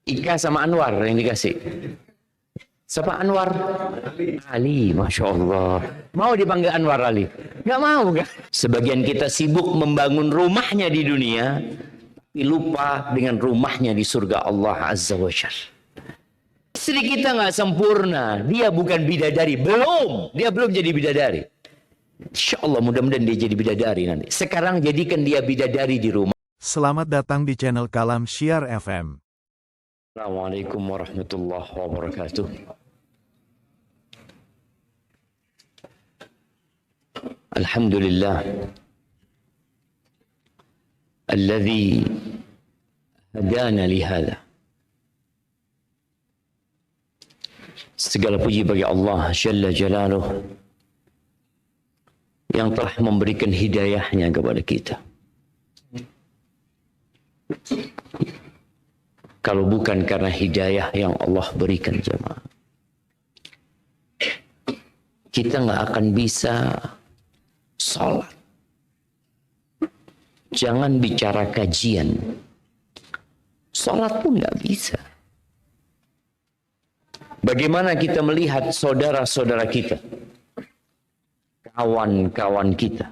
Ika sama Anwar yang dikasih. Siapa Anwar? Ali, Masya Allah. Mau dipanggil Anwar Ali? Nggak mau kan? Sebagian kita sibuk membangun rumahnya di dunia, tapi lupa dengan rumahnya di surga Allah Azza wa Jalla. Istri kita nggak sempurna, dia bukan bidadari, dia belum jadi bidadari. Insya Allah mudah-mudahan dia jadi bidadari nanti. Sekarang jadikan dia bidadari di rumah. Selamat datang di channel Kalam Syiar FM. Assalamualaikum warahmatullahi wabarakatuh. Alhamdulillah alladzi hadana lihada. Segala puji bagi Allah Jalla Jalaluh yang telah memberikan hidayahnya kepada kita. Kalau bukan karena hidayah yang Allah berikan jemaah, kita nggak akan bisa sholat. Jangan bicara kajian, sholat pun nggak bisa. Bagaimana kita melihat saudara-saudara kita, kawan-kawan kita,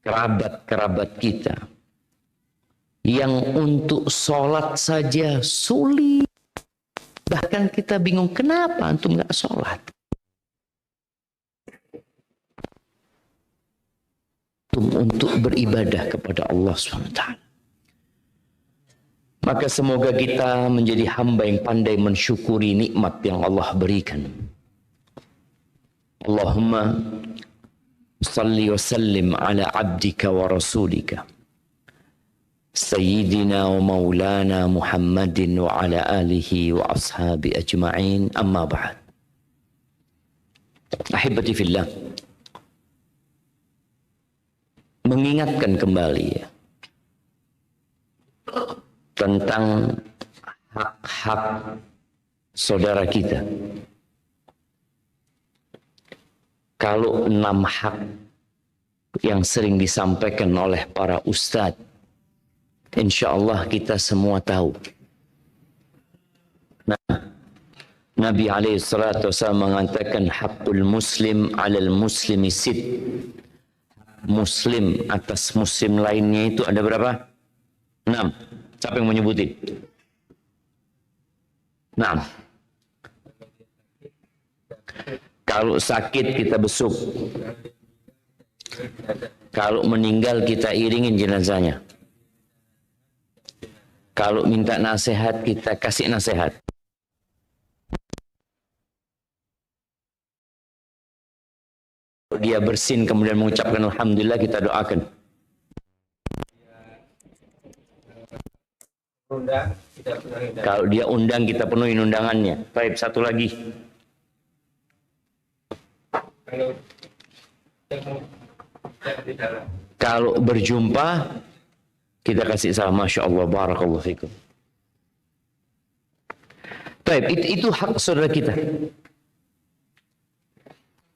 kerabat-kerabat kita, yang untuk sholat saja sulit. Bahkan kita bingung, kenapa antum nggak sholat? Untuk beribadah kepada Allah SWT. Maka semoga kita menjadi hamba yang pandai mensyukuri nikmat yang Allah berikan. Allahumma salli wa sallim ala abdika wa rasulika Sayyidina wa maulana Muhammadin wa ala alihi wa ashabi ajma'in, amma ba'd. Ahibati fillah, mengingatkan kembali ya, tentang hak-hak saudara kita. Kalau 6 hak yang sering disampaikan oleh para ustadz, insya Allah kita semua tahu. Nah, Nabi SAW mengatakan hakul muslim alal muslimi sid. Muslim atas muslim lainnya itu ada berapa? 6. Siapa yang menyebutin? 6. Kalau sakit kita besuk. Kalau meninggal kita iringin jenazahnya. Kalau minta nasihat kita kasih nasihat. Kalau dia bersin kemudian mengucapkan alhamdulillah, kita doakan. Kalau dia undang kita penuhi undangannya. Baik, satu lagi. Kalau berjumpa kita kasih salam, Masya Allah, barakallahu fikum. Baik, itu hak saudara kita.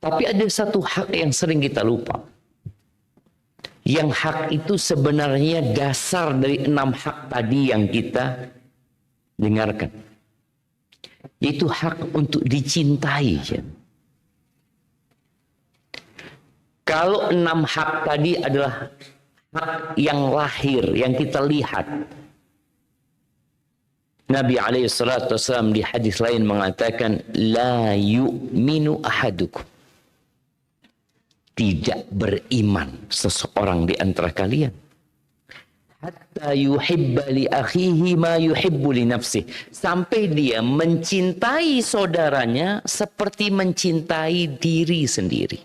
Tapi ada satu hak yang sering kita lupa. Yang hak itu sebenarnya dasar dari 6 hak tadi yang kita dengarkan. Itu hak untuk dicintai. Kalau 6 hak tadi adalah hak yang lahir, yang kita lihat. Nabi SAW di hadis lain mengatakan, la yu'minu ahadukum. Tidak beriman seseorang di antara kalian. Hatta yuhibba li akhihi ma yuhibbu li nafsih. Sampai dia mencintai saudaranya seperti mencintai diri sendiri.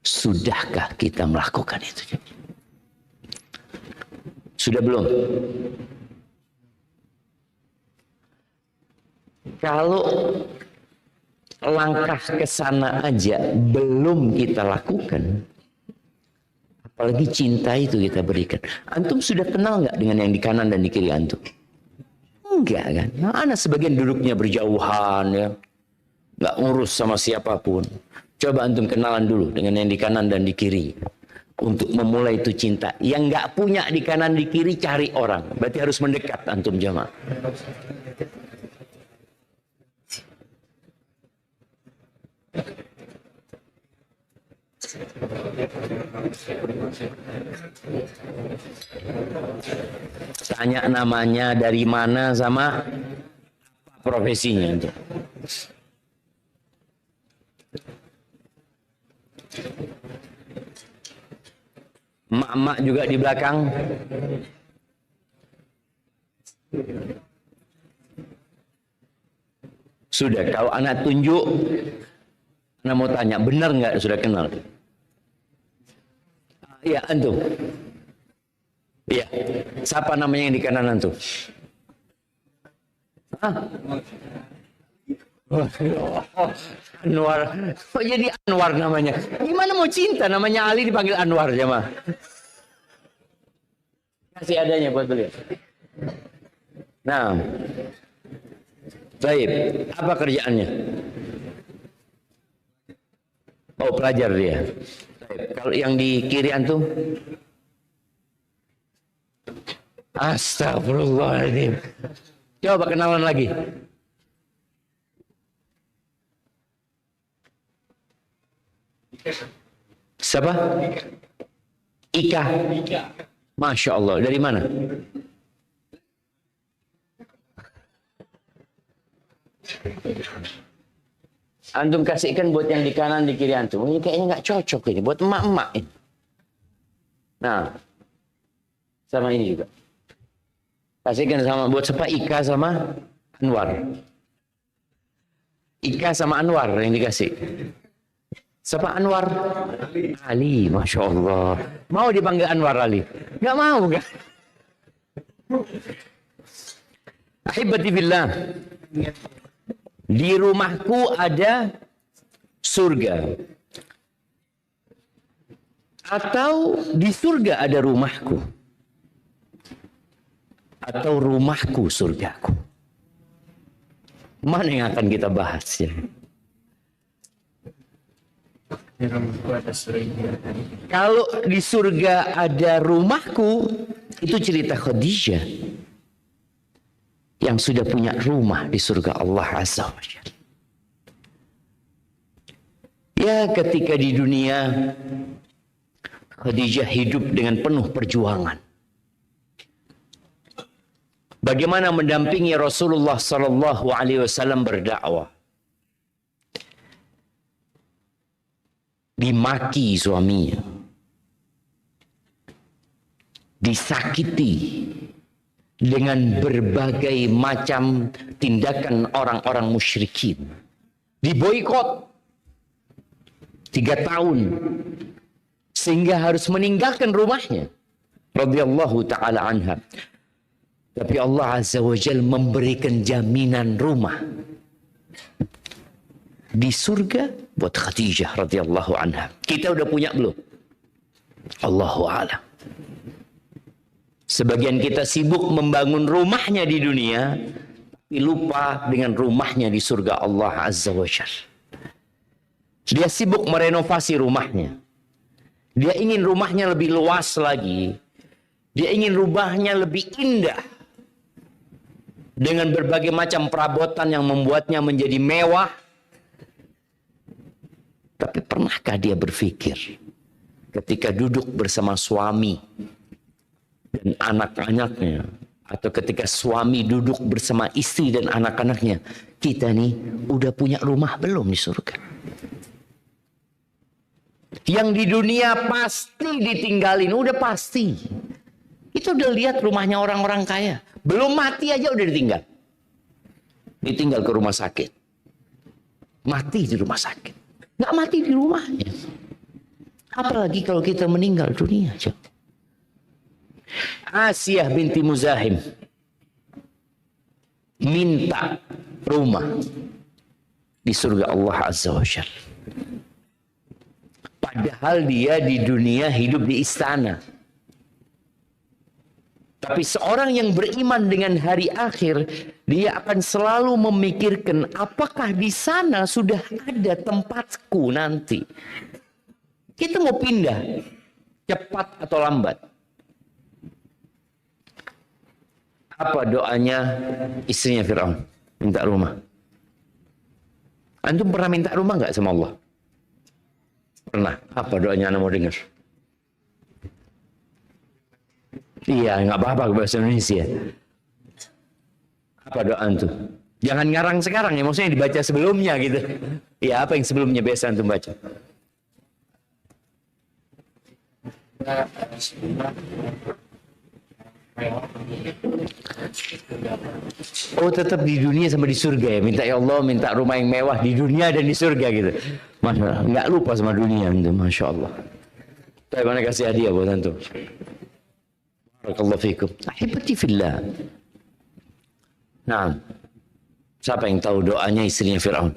Sudahkah kita melakukan itu? Sudah belum? Kalau langkah ke sana aja belum kita lakukan, apalagi cinta itu kita berikan. Antum sudah kenal nggak dengan yang di kanan dan di kiri antum? Enggak kan? Nah, anak sebagian duduknya berjauhan ya, nggak ngurus sama siapapun. Coba antum kenalan dulu dengan yang di kanan dan di kiri. untuk memulai itu cinta. Yang nggak punya di kanan di kiri cari orang. Berarti harus mendekat antum jamaah. Tanya namanya, dari mana, sama profesinya itu. Emak-emak juga di belakang. Sudah, kalau anak tunjuk, anak mau tanya, benar nggak sudah kenal? Iya, antum. Iya, siapa namanya yang di kanan antum? Hah? Anwar, kok jadi Anwar namanya? Gimana mau cinta namanya Ali dipanggil Anwar jemaah? Kasih adanya buat beliau. Nah, baik, apa kerjaannya? Oh, pelajar dia. Baik. Kalau yang di kiri antum? Astagfirullahaladzim. Coba kenalan lagi. Siapa? Ika. Masya Allah. Dari mana? Antum kasihkan buat yang di kanan di kiri antum. Ini kayaknya nggak cocok ini buat emak-emak ini. Nah, sama ini juga. Kasihkan sama buat siapa? Ika sama Anwar. Ika sama Anwar yang dikasih. Siapa Anwar? Ali, Masya Allah. Mau dipanggil Anwar Ali? Nggak mau kan? Ahibati billah. Di rumahku ada surga. Atau di surga ada rumahku. Atau rumahku surgaku. Mana yang akan kita bahas ya? Kalau di surga ada rumahku, itu cerita Khadijah yang sudah punya rumah di surga Allah Azza wa Jalla. Ya, ketika di dunia Khadijah hidup dengan penuh perjuangan. Bagaimana mendampingi Rasulullah sallallahu alaihi wasallam berdakwah. Dimaki suaminya, disakiti dengan berbagai macam tindakan orang-orang musyrikin, diboikot 3 tahun sehingga harus meninggalkan rumahnya radhiyallahu taala anha. Tapi Allah azza wa jalla memberikan jaminan rumah di surga buat Khadijah radhiyallahu anha. Kita udah punya belum? Allahu a'lam. Sebagian kita sibuk membangun rumahnya di dunia, tapi lupa dengan rumahnya di surga Allah azza wa jalla. Dia sibuk merenovasi rumahnya. Dia ingin rumahnya lebih luas lagi. Dia ingin rumahnya lebih indah. Dengan berbagai macam perabotan yang membuatnya menjadi mewah. Tapi pernahkah dia berpikir ketika duduk bersama suami dan anak-anaknya, atau ketika suami duduk bersama istri dan anak-anaknya, kita nih udah punya rumah belum di surga? Yang di dunia pasti ditinggalin, udah pasti. Itu udah lihat rumahnya orang-orang kaya, belum mati aja udah ditinggal. Ditinggal ke rumah sakit, mati di rumah sakit. Nggak mati di rumahnya. Apalagi kalau kita meninggal dunia. Asiyah binti Muzahim minta rumah di surga Allah Azza wa Jalla. Padahal dia di dunia hidup di istana. Tapi seorang yang beriman dengan hari akhir, dia akan selalu memikirkan apakah di sana sudah ada tempatku nanti. Kita mau pindah. cepat atau lambat. Apa doanya istrinya Fir'aun? Minta rumah. Antum pernah minta rumah nggak sama Allah? Pernah. Apa doanya anda mau dengar? Iya, nggak apa-apa bahasa Indonesia. Apa doa antum? Jangan ngarang sekarang ya, maksudnya dibaca sebelumnya gitu. Ya, apa yang sebelumnya biasa antum baca? Oh, tetap di dunia sama di surga ya. Minta ya Allah, minta rumah yang mewah di dunia dan di surga gitu. Masya Allah, nggak lupa sama dunia itu, Masya Allah. Tapi mana kasih hadiah buat antum. Barakallahu fikum. Ahibati fillah. Nah, siapa yang tahu doanya istrinya Fir'aun?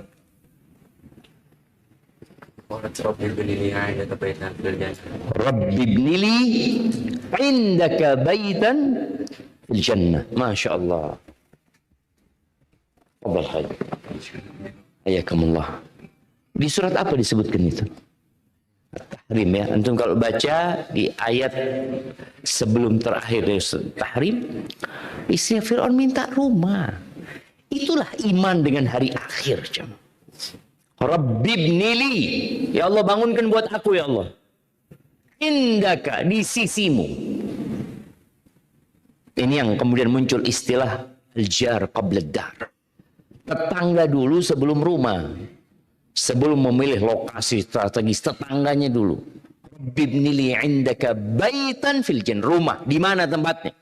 Rabbi ibnili indaka baitan fil jannah. Masya Allah. Fadal khair. Ayakumullah. Di surat apa disebutkan itu? Tahrim ya. Antum kalau baca di ayat sebelum terakhir dari Tahrim, istrinya Fir'aun minta rumah. Itulah iman dengan hari akhir. Rabbi ibnili, ya Allah bangunkan buat aku ya Allah. Indaka, di sisimu. Ini yang kemudian muncul istilah al-jar qabla ad-dar. Tetangga dulu sebelum rumah. Sebelum memilih lokasi strategis, tetangganya dulu. Rabbi ibnili indaka baitan fil jannah. Rumah, di mana tempatnya?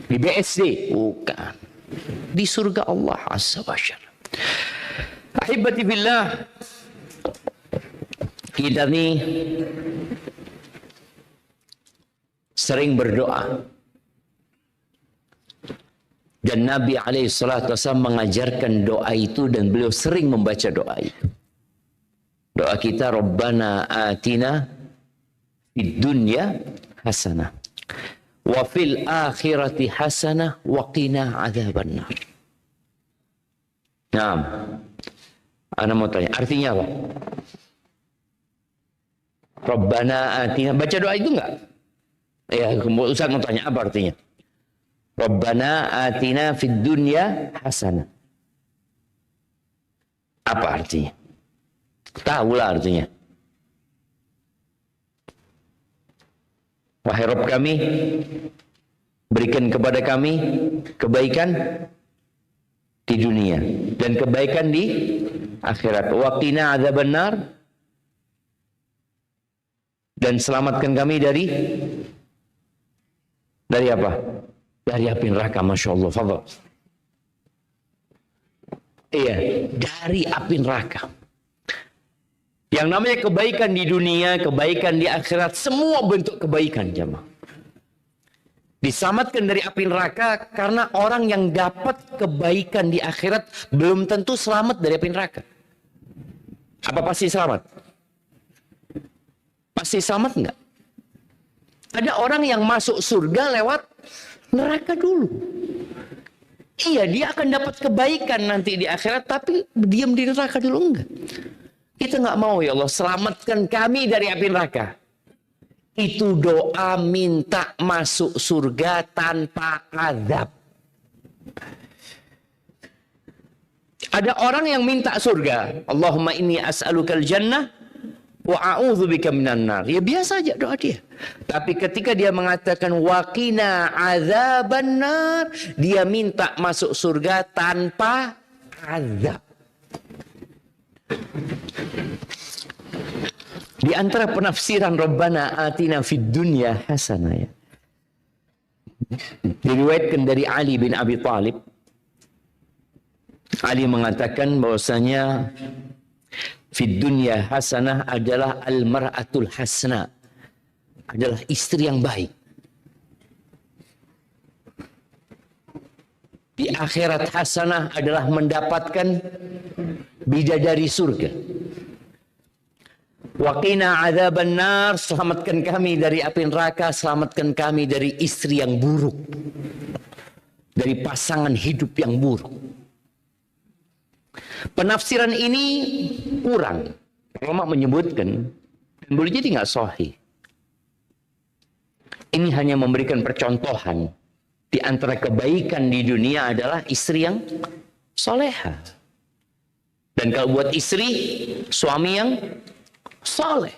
Di BSD? Bukan. Di surga Allah Azza wa Jalla. Ahibati billah, kita nih sering berdoa dan Nabi SAW mengajarkan doa itu dan beliau sering membaca doa itu. Doa kita, Rabbana atina fid dunya hasanah wa fil akhirati hasanah wa qina adzabannar. Nah, Ana mau tanya, artinya apa? Rabbana atina, baca doa itu enggak? Ya, Ustaz mau tanya, apa artinya? Rabbana atina fid dunya hasanah. Apa artinya? Tahulah artinya. Wahai Rabb kami, berikan kepada kami kebaikan di dunia dan kebaikan di akhirat. Wa qina adzabannar, dan selamatkan kami dari apa? Dari api neraka. Masya Allah. Fadhal. Iya, dari api neraka. Yang namanya kebaikan di dunia, kebaikan di akhirat, semua bentuk kebaikan jemaah. Diselamatkan dari api neraka karena orang yang dapat kebaikan di akhirat belum tentu selamat dari api neraka. Apa pasti selamat? Pasti selamat enggak? Ada orang yang masuk surga lewat neraka dulu. Iya, dia akan dapat kebaikan nanti di akhirat, tapi diam di neraka dulu enggak. Kita enggak mau, ya Allah, selamatkan kami dari api neraka. Itu doa minta masuk surga tanpa azab. Ada orang yang minta surga, Allahumma inni as'alukal jannah wa a'udzubika minan nar. Ya biasa aja doa dia. Tapi ketika dia mengatakan waqina azabannar, dia minta masuk surga tanpa azab. Di antara penafsiran Rabbana atina fid dunya hasanah ya, diriwayatkan dari Ali bin Abi Thalib. Ali mengatakan bahwasanya fid dunya hasanah adalah al-mar'atul hasanah, adalah istri yang baik. Di akhirat hasanah adalah mendapatkan bidadari surga. Waqina adzaban nar, selamatkan kami dari api neraka, selamatkan kami dari istri yang buruk, dari pasangan hidup yang buruk. Penafsiran ini kurang. Ulama menyebutkan, dan boleh jadi nggak sahih. Ini hanya memberikan percontohan. Di antara kebaikan di dunia adalah istri yang soleha. Dan kalau buat istri, suami yang soleh.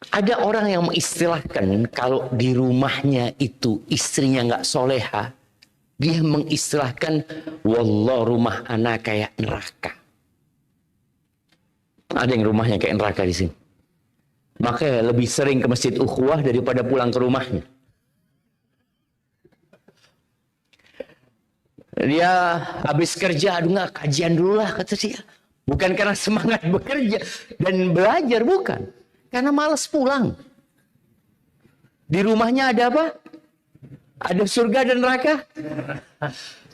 Ada orang yang mengistilahkan kalau di rumahnya itu istrinya nggak soleha, dia mengistilahkan, wallah rumah anak kayak neraka. Ada yang rumahnya kayak neraka di sini. Makanya lebih sering ke masjid ukhuwah daripada pulang ke rumahnya. Dia habis kerja, aduh nggak, kajian dulu lah, kata dia. Bukan karena semangat bekerja dan belajar, bukan. Karena malas pulang. Di rumahnya ada apa? Ada surga dan neraka?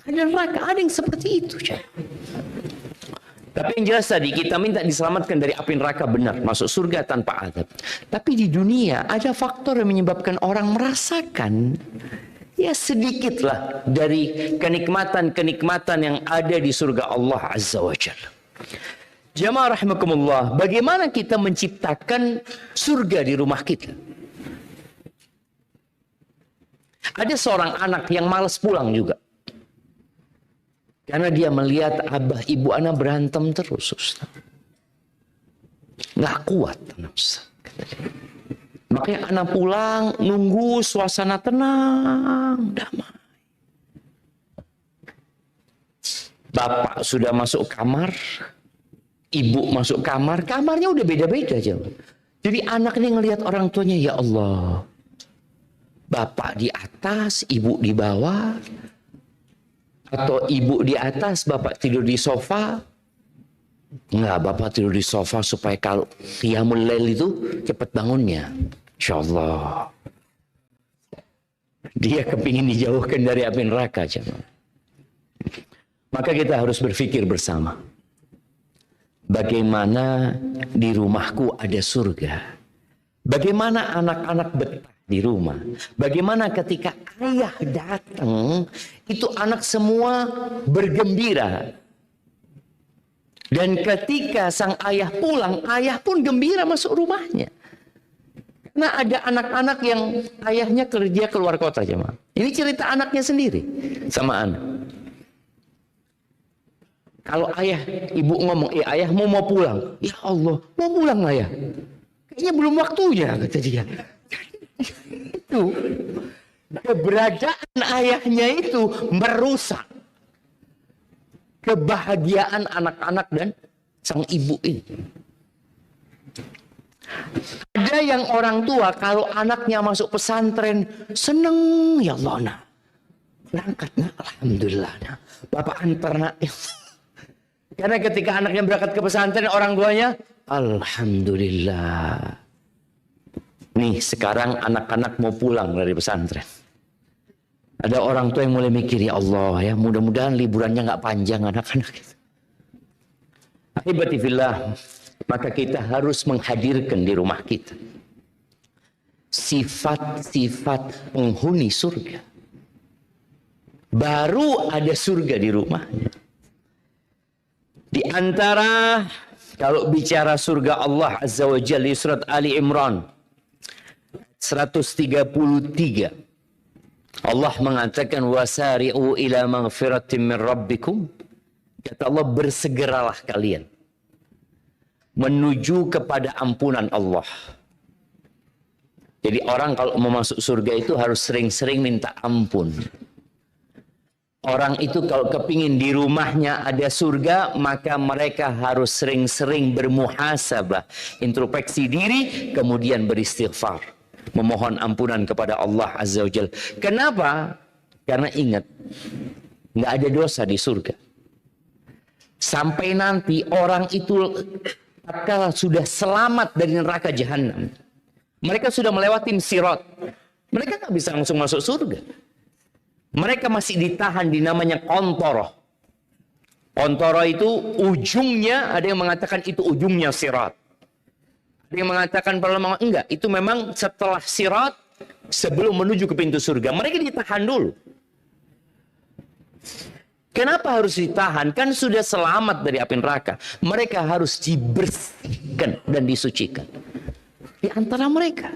Ada neraka, ada yang seperti itu. Tapi yang jelas tadi, kita minta diselamatkan dari api neraka, benar. Masuk surga tanpa azab. Tapi di dunia ada faktor yang menyebabkan orang merasakan ya sedikitlah dari kenikmatan-kenikmatan yang ada di surga Allah Azza wa Jalla. Jamaah rahimakumullah, bagaimana kita menciptakan surga di rumah kita? Ada seorang anak yang malas pulang juga. Karena dia melihat abah ibu anak berantem terus, Ustaz. Nggak kuat, Ustaz. Makanya anak pulang, nunggu suasana tenang, damai. Bapak sudah masuk kamar, ibu masuk kamar, kamarnya udah beda-beda aja. Jadi anak ini ngelihat orang tuanya, ya Allah. Bapak di atas, ibu di bawah. Atau ibu di atas, bapak tidur di sofa. Enggak, bapak tidur di sofa supaya kalau qiyamul lail itu cepat bangunnya. Insyaallah. Dia kepingin dijauhkan dari api neraka. Maka kita harus berpikir bersama. Bagaimana di rumahku ada surga? Bagaimana anak-anak betah di rumah? Bagaimana ketika ayah datang, itu anak semua bergembira. Dan ketika sang ayah pulang, ayah pun gembira masuk rumahnya. Karena ada anak-anak yang ayahnya kerja keluar kota, jemaah. Ini cerita anaknya sendiri sama anak. Kalau ayah, ibu ngomong, ayahmu mau pulang. Ya Allah, mau pulang ayah. Kayaknya belum waktunya, kata dia. Itu keberadaan ayahnya itu merusak kebahagiaan anak-anak dan sang ibu ini. Ada yang orang tua kalau anaknya masuk pesantren seneng, ya Allah nak, berangkat nak, alhamdulillah nak, bapak antar nak. Karena ketika anaknya berangkat ke pesantren, orang tuanya alhamdulillah. Nih sekarang anak-anak mau pulang dari pesantren. Ada orang tua yang mulai mikir, ya Allah ya, mudah-mudahan liburannya nggak panjang anak-anak. Ahibati fillah, maka kita harus menghadirkan di rumah kita sifat-sifat penghuni surga. Baru ada surga di rumahnya. Di antara kalau bicara surga Allah Azza wa Jalla, surat Ali Imran 133, Allah mengatakan wasari'u ila maghfiratin min rabbikum. Kata Allah, bersegeralah kalian menuju kepada ampunan Allah. Jadi orang kalau mau masuk surga itu harus sering-sering minta ampun. Orang itu kalau kepingin di rumahnya ada surga, maka mereka harus sering-sering bermuhasabah, introspeksi diri, kemudian beristighfar, memohon ampunan kepada Allah Azza wa Jalla. Kenapa? Karena ingat, nggak ada dosa di surga. Sampai nanti orang itu tatkala sudah selamat dari neraka jahanam, mereka sudah melewati sirat, mereka nggak bisa langsung masuk surga. Mereka masih ditahan di namanya kontoroh. Kontoroh itu ujungnya, ada yang mengatakan itu ujungnya sirat. Ada yang mengatakan enggak, itu memang setelah sirat, sebelum menuju ke pintu surga. Mereka ditahan dulu. Kenapa harus ditahan? Kan sudah selamat dari api neraka. Mereka harus dibersihkan dan disucikan. di antara mereka.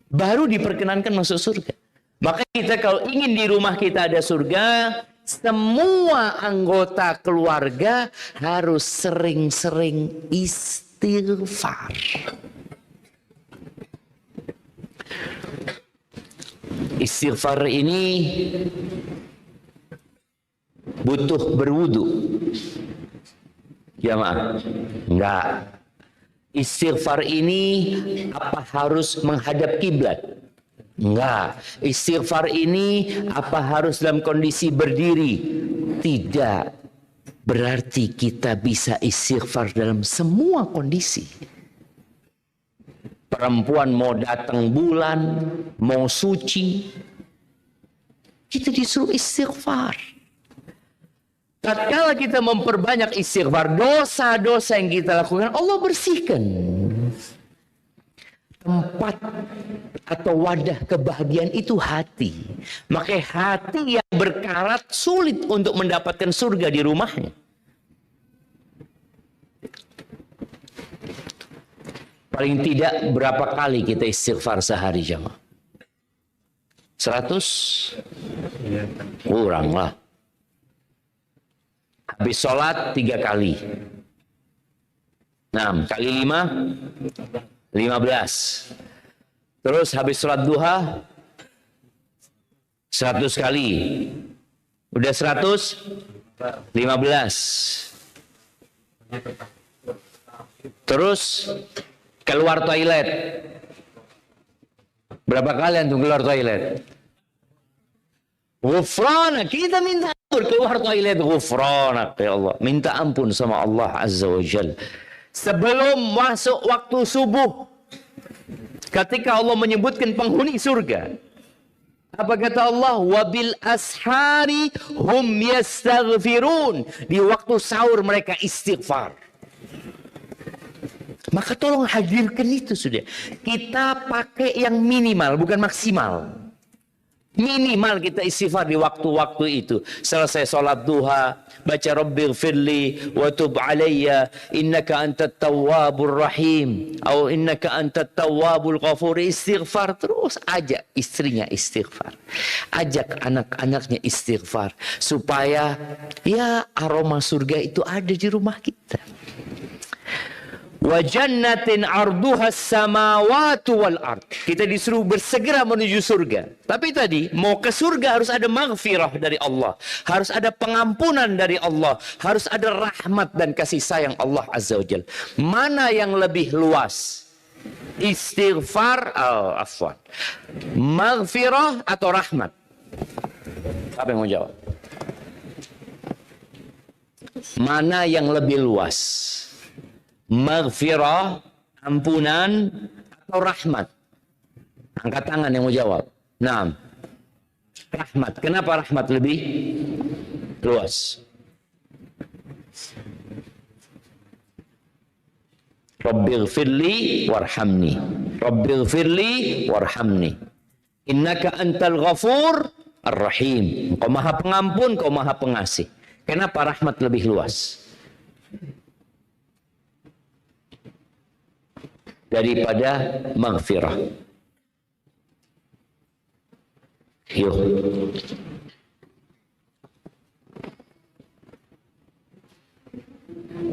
Baru diperkenankan masuk surga. Maka kita kalau ingin di rumah kita ada surga, semua anggota keluarga harus sering-sering istighfar. Istighfar ini butuh berwudu. Jamaah, enggak. Istighfar ini apa harus menghadap kiblat? Enggak. Istighfar ini apa harus dalam kondisi berdiri? Tidak. Berarti kita bisa istighfar dalam semua kondisi. Perempuan mau datang bulan, mau suci, kita disuruh istighfar. Tatkala kita memperbanyak istighfar, dosa-dosa yang kita lakukan Allah bersihkan. Tempat atau wadah kebahagiaan itu hati. Maka hati yang berkarat sulit untuk mendapatkan surga di rumahnya. Paling tidak berapa kali kita istighfar sehari, jamaah? 100? Kurang lah. Habis sholat 3 kali. 6 kali 5, 15. Terus habis sholat duha 100 kali. Udah 100? 15. Terus keluar toilet. Berapa kali antum keluar toilet? Ghufranak, kita minta ampun keluar toilet, ghufranak ya Allah. Minta ampun sama Allah Azza wa Jalla. Sebelum masuk waktu subuh, ketika Allah menyebutkan penghuni surga, apa kata Allah? Wabil ashari hum yastaghfirun. Di waktu sahur mereka istighfar. Maka tolong hadirkan itu sudah. Kita pakai yang minimal, bukan maksimal. Minimal kita istighfar di waktu-waktu itu. Selesai sholat duha, baca Rabbighfirli wa tub alayya innaka antat tawwabur rahim atau innaka antat tawwabul ghafur. Istighfar terus, ajak istrinya istighfar, ajak anak-anaknya istighfar, supaya ya aroma surga itu ada di rumah kita. Wa jannatin arduha samawati wal ard. Kita disuruh bersegera menuju surga. Tapi tadi mau ke surga harus ada maghfirah dari Allah, harus ada pengampunan dari Allah, harus ada rahmat dan kasih sayang Allah Azza wa Jalla. Mana yang lebih luas? Istighfar, afwan, maghfirah atau rahmat? Siapa yang mau jawab? Mana yang lebih luas? Maghfirah, ampunan, atau rahmat? Angkat tangan yang mau jawab. Naam. Rahmat. Kenapa rahmat lebih luas? Rabbighfirli warhamni. Rabbighfirli warhamni. Innaka antal ghafur ar-rahim. Kau maha pengampun, kau maha pengasih. Kenapa rahmat lebih luas daripada maghfirah? Yuk.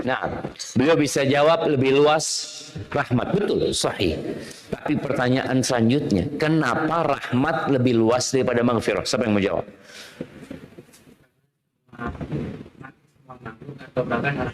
Nah, beliau bisa jawab lebih luas rahmat. Betul, sahih. Tapi pertanyaan selanjutnya, kenapa rahmat lebih luas daripada maghfirah? Siapa yang mau jawab? Atau bahkan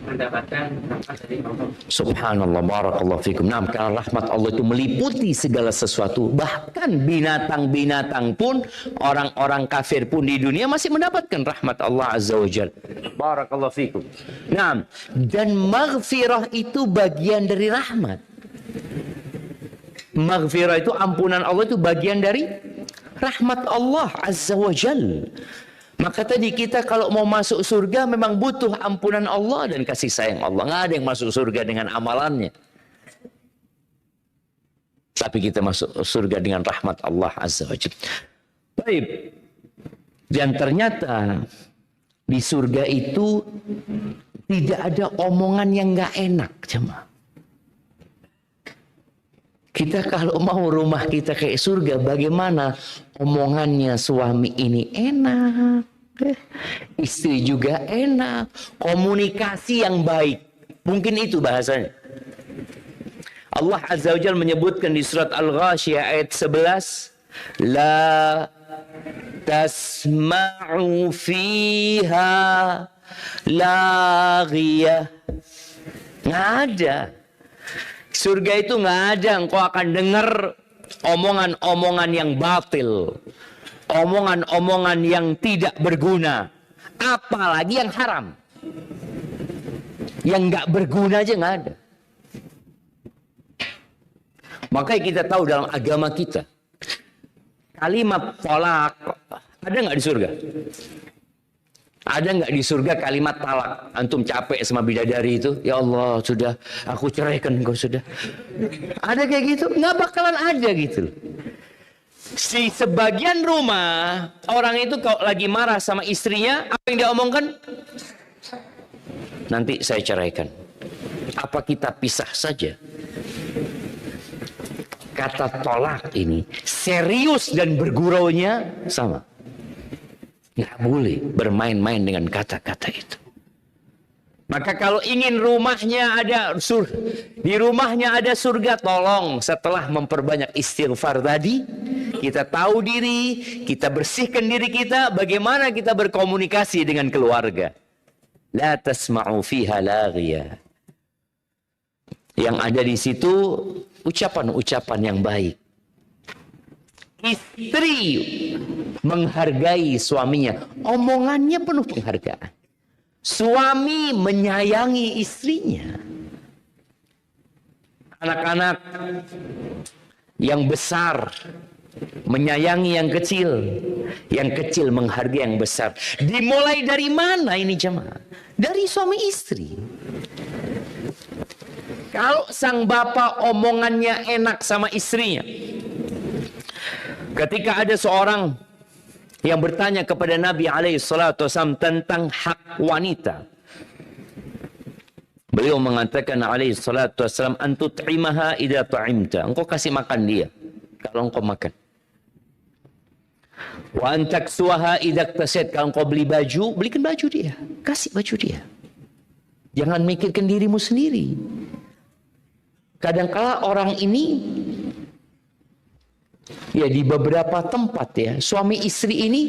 mendapatkan rahmat dari Allah. Subhanallah, barakallahu fikum. Nah, karena rahmat Allah itu meliputi segala sesuatu, bahkan binatang-binatang pun, orang-orang kafir pun di dunia masih mendapatkan rahmat Allah Azza wa Jalla. Barakallahu fikum. Nah, dan maghfirah itu bagian dari rahmat. Maghfirah itu, ampunan Allah itu bagian dari rahmat Allah Azza wa Jalla. Maka tadi kita kalau mau masuk surga memang butuh ampunan Allah dan kasih sayang Allah. Nggak ada yang masuk surga dengan amalannya. Tapi kita masuk surga dengan rahmat Allah Azza wa Jalla. Baik. Dan ternyata di surga itu tidak ada omongan yang nggak enak, jemaah. Kita kalau mau rumah kita kayak surga, bagaimana omongannya suami ini enak, istri juga enak, komunikasi yang baik. Mungkin itu bahasanya. Allah Azza wa Jalla menyebutkan di surat Al-Ghasyiyah ayat 11, la tasma'u fiha laghiyah. Nggak ada. Surga itu nggak ada, engkau akan dengar omongan-omongan yang batil, omongan-omongan yang tidak berguna, apalagi yang haram. Yang nggak berguna aja nggak ada. Makanya kita tahu dalam agama kita, kalimat tolak ada nggak di surga? Ada nggak di surga kalimat talak? Antum capek sama bidadari itu, ya Allah sudah aku ceraikan engkau sudah. Ada kayak gitu? Nggak bakalan ada gitu. Si sebagian rumah orang itu kalau lagi marah sama istrinya, apa yang dia omongkan? Nanti saya ceraikan. Apa kita pisah saja? Kata tolak ini serius dan berguraunya sama. Nggak boleh bermain-main dengan kata-kata itu. Maka kalau ingin rumahnya ada surga, di rumahnya ada surga, tolong setelah memperbanyak istighfar tadi, kita tahu diri, kita bersihkan diri kita, bagaimana kita berkomunikasi dengan keluarga. La tasma'u fiha laghiyah. Yang ada di situ ucapan-ucapan yang baik. Istri menghargai suaminya, omongannya penuh penghargaan. Suami menyayangi istrinya. Anak-anak yang besar menyayangi yang kecil menghargai yang besar. Dimulai dari mana ini jemaah? Dari suami istri. Kalau sang bapak omongannya enak sama istrinya, ketika ada seorang yang bertanya kepada Nabi SAW tentang hak wanita, beliau mengatakan SAW, antut'imaha idza ta'imta, engkau kasih makan dia kalau engkau makan. Wa antaksuha idza iktasit, kalau engkau beli baju, belikan baju dia, kasih baju dia. Jangan mikirkan dirimu sendiri. Kadangkala orang ini ya di beberapa tempat ya, suami istri ini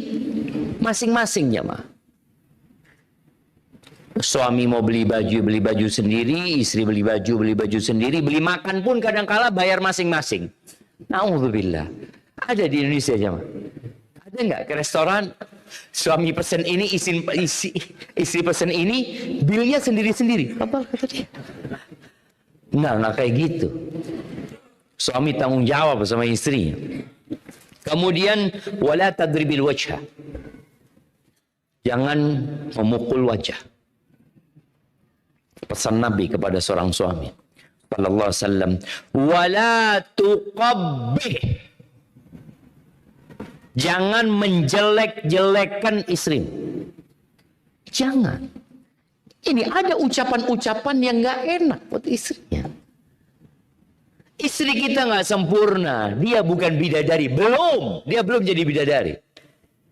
masing-masing ya mah. Suami mau beli baju sendiri, istri beli baju sendiri, beli makan pun kadangkala bayar masing-masing. Nauzubillah. Ada di Indonesia ya mah. Ada nggak ke restoran, suami pesen ini, istri pesen ini, bilnya sendiri-sendiri. Apa kata dia? Nggak kayak gitu. Suami tanggung jawab sama istrinya. Kemudian wala tadribil wajha. Jangan memukul wajah. Pesan Nabi kepada seorang suami sallallahu alaihi wasallam, wala tuqabbih. Jangan menjelek-jelekkan istri. Jangan. Ini ada ucapan-ucapan yang nggak enak buat istrinya. Istri kita nggak sempurna, dia bukan bidadari, dia belum jadi bidadari.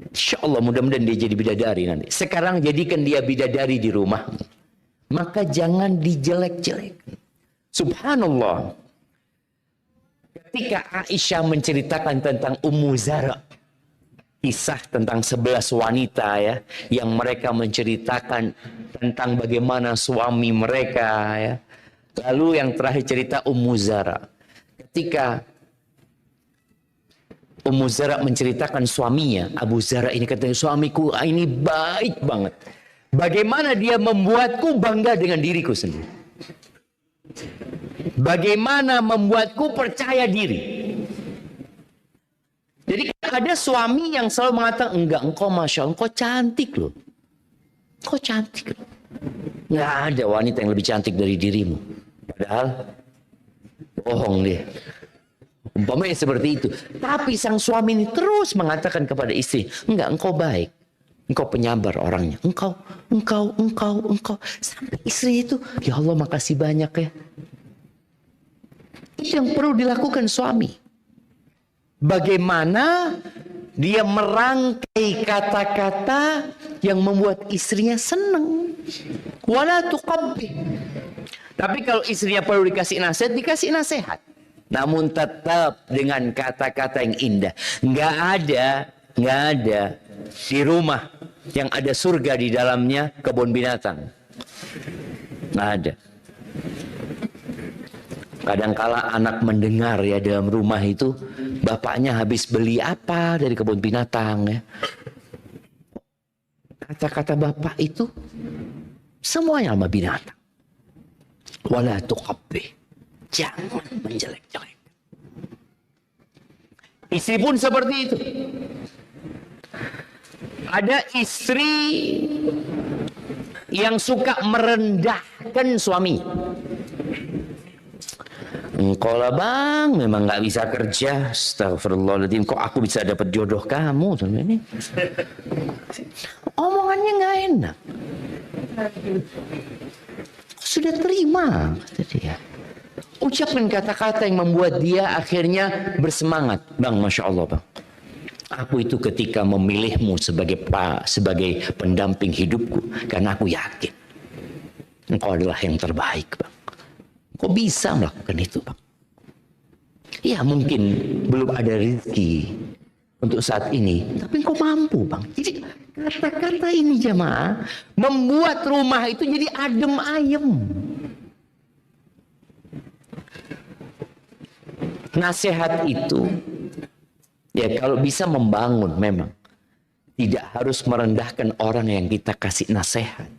Insya Allah mudah-mudahan dia jadi bidadari nanti. Sekarang jadikan dia bidadari di rumah, maka jangan dijelek-jelek. Subhanallah. Ketika Aisyah menceritakan tentang Ummu Zara, kisah tentang 11 wanita ya, yang mereka menceritakan tentang bagaimana suami mereka ya. Lalu yang terakhir cerita Ummu Zara. Ketika Ummu Zara menceritakan suaminya, Abu Zara ini katanya, suamiku ini baik banget. Bagaimana dia membuatku bangga dengan diriku sendiri. Bagaimana membuatku percaya diri. Jadi ada suami yang selalu mengatakan, enggak, engkau Masya Allah, engkau cantik loh. Engkau cantik loh. Nggak ada wanita yang lebih cantik dari dirimu. Padahal bohong dia. Umpamanya seperti itu. Tapi sang suami ini terus mengatakan kepada istri, enggak, engkau baik. Engkau penyabar orangnya. Engkau. Sampai istri itu, ya Allah makasih banyak ya. Itu yang perlu dilakukan suami. Bagaimana dia merangkai kata-kata yang membuat istrinya senang. Wala tuqabbih. Tapi kalau istrinya perlu dikasih nasihat, dikasih nasihat. Namun tetap dengan kata-kata yang indah. Nggak ada di rumah yang ada surga di dalamnya kebun binatang. Nggak ada. Kadangkala anak mendengar ya dalam rumah itu, bapaknya habis beli apa dari kebun binatang ya. Kata-kata bapak itu semuanya sama binatang. Wala tuqabbih. Jangan menjelek-jelek. Istri pun seperti itu. Ada istri yang suka merendahkan suami. Engkau lah bang, memang nggak bisa kerja. Astagfirullahaladzim, kok aku bisa dapat jodoh kamu? Ini omongannya nggak enak. Sudah terima, kata dia. Ucapkan kata-kata yang membuat dia akhirnya bersemangat. Bang, Masya Allah bang. Aku itu ketika memilihmu sebagai pendamping hidupku. Karena aku yakin engkau adalah yang terbaik bang. Kok bisa melakukan itu bang? Ya mungkin belum ada rezeki untuk saat ini, tapi kok mampu bang. Jadi kata-kata ini jemaah membuat rumah itu jadi adem ayem. Nasihat itu ya kalau bisa membangun memang. Tidak harus merendahkan orang yang kita kasih nasihat.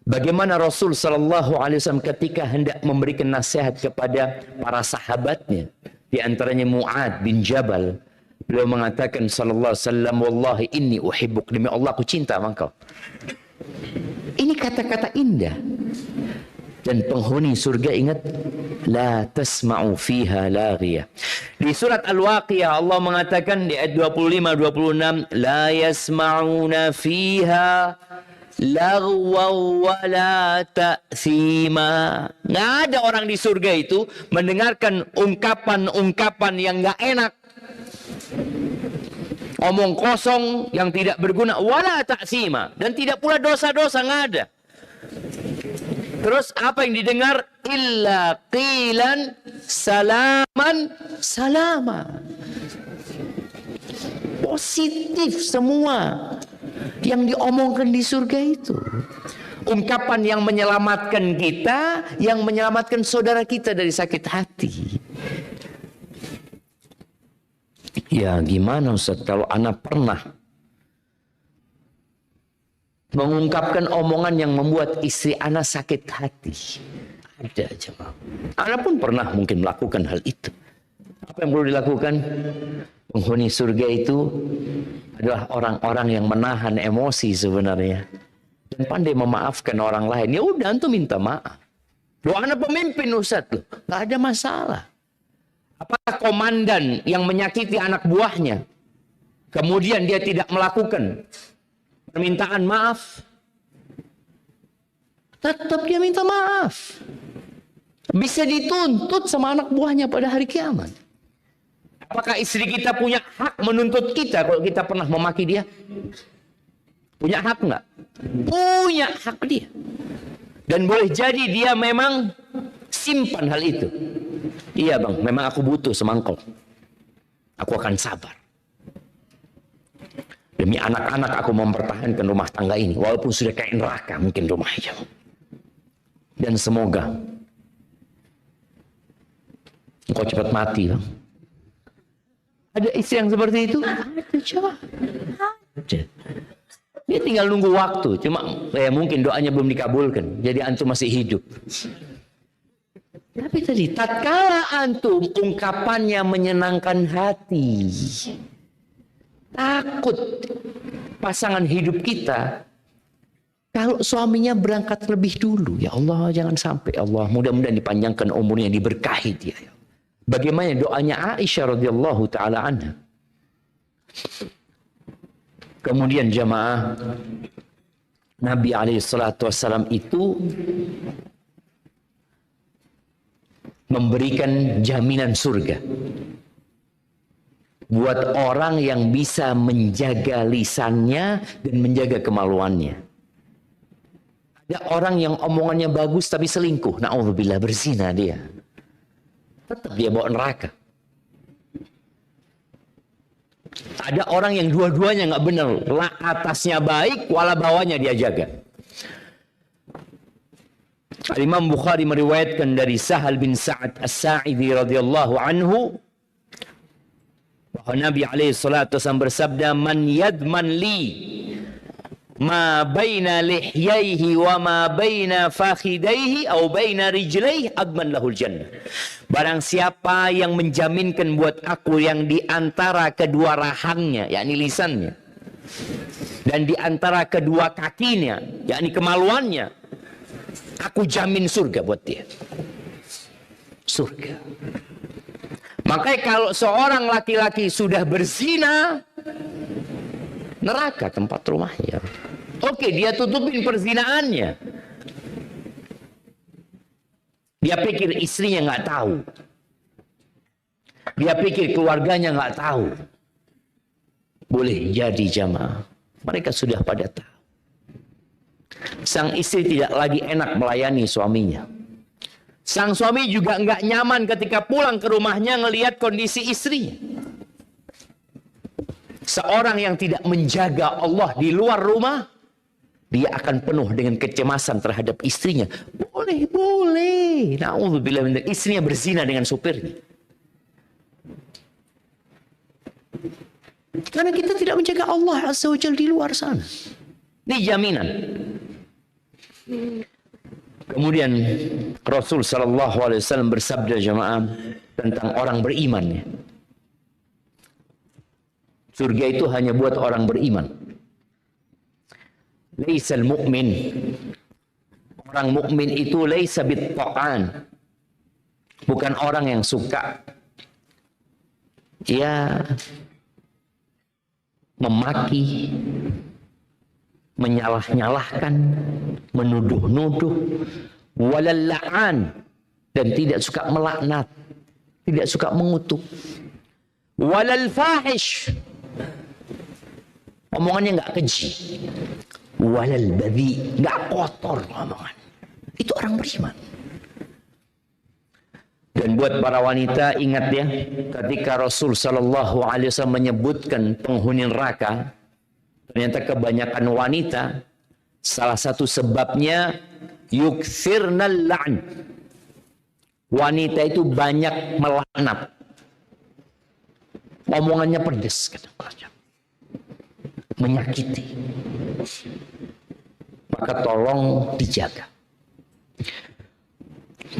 Bagaimana Rasul Sallallahu Alaihi Wasallam ketika hendak memberikan nasihat kepada para sahabatnya, di antaranya Mu'ad bin Jabal, beliau mengatakan Sallallahu Alaihi Wasallam, Wallahi inni uhibbuk, demi Allah aku cinta sama engkau. Ini kata-kata indah. Dan penghuni surga ingat, la tasma'u fiha laghiyah. Di surat Al-Waqiah Allah mengatakan di ayat 25-26, la yasma'una fiha lagwa wala ta'thima. Nggak ada orang di surga itu mendengarkan ungkapan-ungkapan yang nggak enak, omong kosong yang tidak berguna, wala ta'thima, dan tidak pula dosa-dosa, nggak ada. Terus apa yang didengar? Illa qilan salaman salama. Positif semua yang diomongkan di surga itu. Ungkapan yang menyelamatkan kita, yang menyelamatkan saudara kita dari sakit hati. Ya gimana Ustaz kalau anak pernah mengungkapkan omongan yang membuat istri anak sakit hati? Ada aja bang. Anak pun pernah mungkin melakukan hal itu. Apa yang perlu dilakukan? Penghuni surga itu adalah orang-orang yang menahan emosi sebenarnya dan pandai memaafkan orang lain. Ya udah, antum minta maaf. Doa anak pemimpin Ustaz loh, nggak ada masalah. Apakah komandan yang menyakiti anak buahnya, kemudian dia tidak melakukan permintaan maaf, tetap dia minta maaf. Bisa dituntut sama anak buahnya pada hari kiamat. Apakah istri kita punya hak menuntut kita kalau kita pernah memaki dia? Punya hak nggak? Punya hak dia. Dan boleh jadi dia memang simpan hal itu. Iya bang, memang aku butuh semangkok. Aku akan sabar. Demi anak-anak aku mempertahankan rumah tangga ini. Walaupun sudah kayak neraka mungkin rumahnya. Dan semoga engkau cepat mati bang. Ada istri yang seperti itu? Ada coba. Ada. Dia tinggal nunggu waktu. Cuma ya mungkin doanya belum dikabulkan. Jadi antum masih hidup. Tapi tadi tatkala antum ungkapannya menyenangkan hati, takut pasangan hidup kita kalau suaminya berangkat lebih dulu, ya Allah jangan sampai, Allah mudah-mudahan dipanjangkan umurnya, diberkahi dia. Bagaimana doanya Aisyah radhiyallahu taala anha. Kemudian jamaah, Nabi alaihi salatu wasallam itu memberikan jaminan surga buat orang yang bisa menjaga lisannya dan menjaga kemaluannya. Ada orang yang omongannya bagus tapi selingkuh, na'udzubillah, berzina dia, tetap dia bawa neraka. Ada orang yang dua-duanya nggak benar, lah atasnya baik, wala bawahnya dia jaga. Imam Bukhari meriwayatkan dari Sahal bin Sa'ad As-Sa'idi radhiyallahu anhu bahwa Nabi alaihi salatu wasallam bersabda, "Man yadman li ma baina lihyaihi wa ma baina fakhidaihi aw baina rijlaihi adman lahul jannah." Barang siapa yang menjaminkan buat aku yang di antara kedua rahangnya, yakni lisannya, dan di antara kedua kakinya, yakni kemaluannya, aku jamin surga buat dia. Surga. Makanya kalau seorang laki-laki sudah berzina, neraka tempat rumahnya. Oke, dia tutupin perzinaannya. Dia pikir istrinya nggak tahu. Dia pikir keluarganya nggak tahu. Boleh jadi jamaah, mereka sudah pada tahu. Sang istri tidak lagi enak melayani suaminya. Sang suami juga nggak nyaman ketika pulang ke rumahnya ngelihat kondisi istrinya. Seorang yang tidak menjaga Allah di luar rumah, dia akan penuh dengan kecemasan terhadap istrinya. Boleh. Na'udzubillah, istrinya berzina dengan supirnya. Karena kita tidak menjaga Allah Azza wa Jalla di luar sana. Ini jaminan. Kemudian Rasul sallallahu alaihi wasallam bersabda jemaah tentang orang beriman. Surga itu hanya buat orang beriman. Laisal mu'min, orang mukmin itu laisa bit-ta'an, bukan orang yang suka memaki, menyalah-nyalahkan, menuduh-nuduh, walal la'an, dan tidak suka melaknat, tidak suka mengutuk, walal fahish, omongannya nggak keji, walal badhi, nggak kotor omongan. Itu orang beriman. Dan buat para wanita, ingat ya, ketika Rasul sallallahu alaihi wasallam menyebutkan penghuni neraka, ternyata kebanyakan wanita, salah satu sebabnya yukthirnal la'n. Wanita itu banyak melaknat. Omongannya pedas, kadang-kadang menyakiti. Maka tolong dijaga.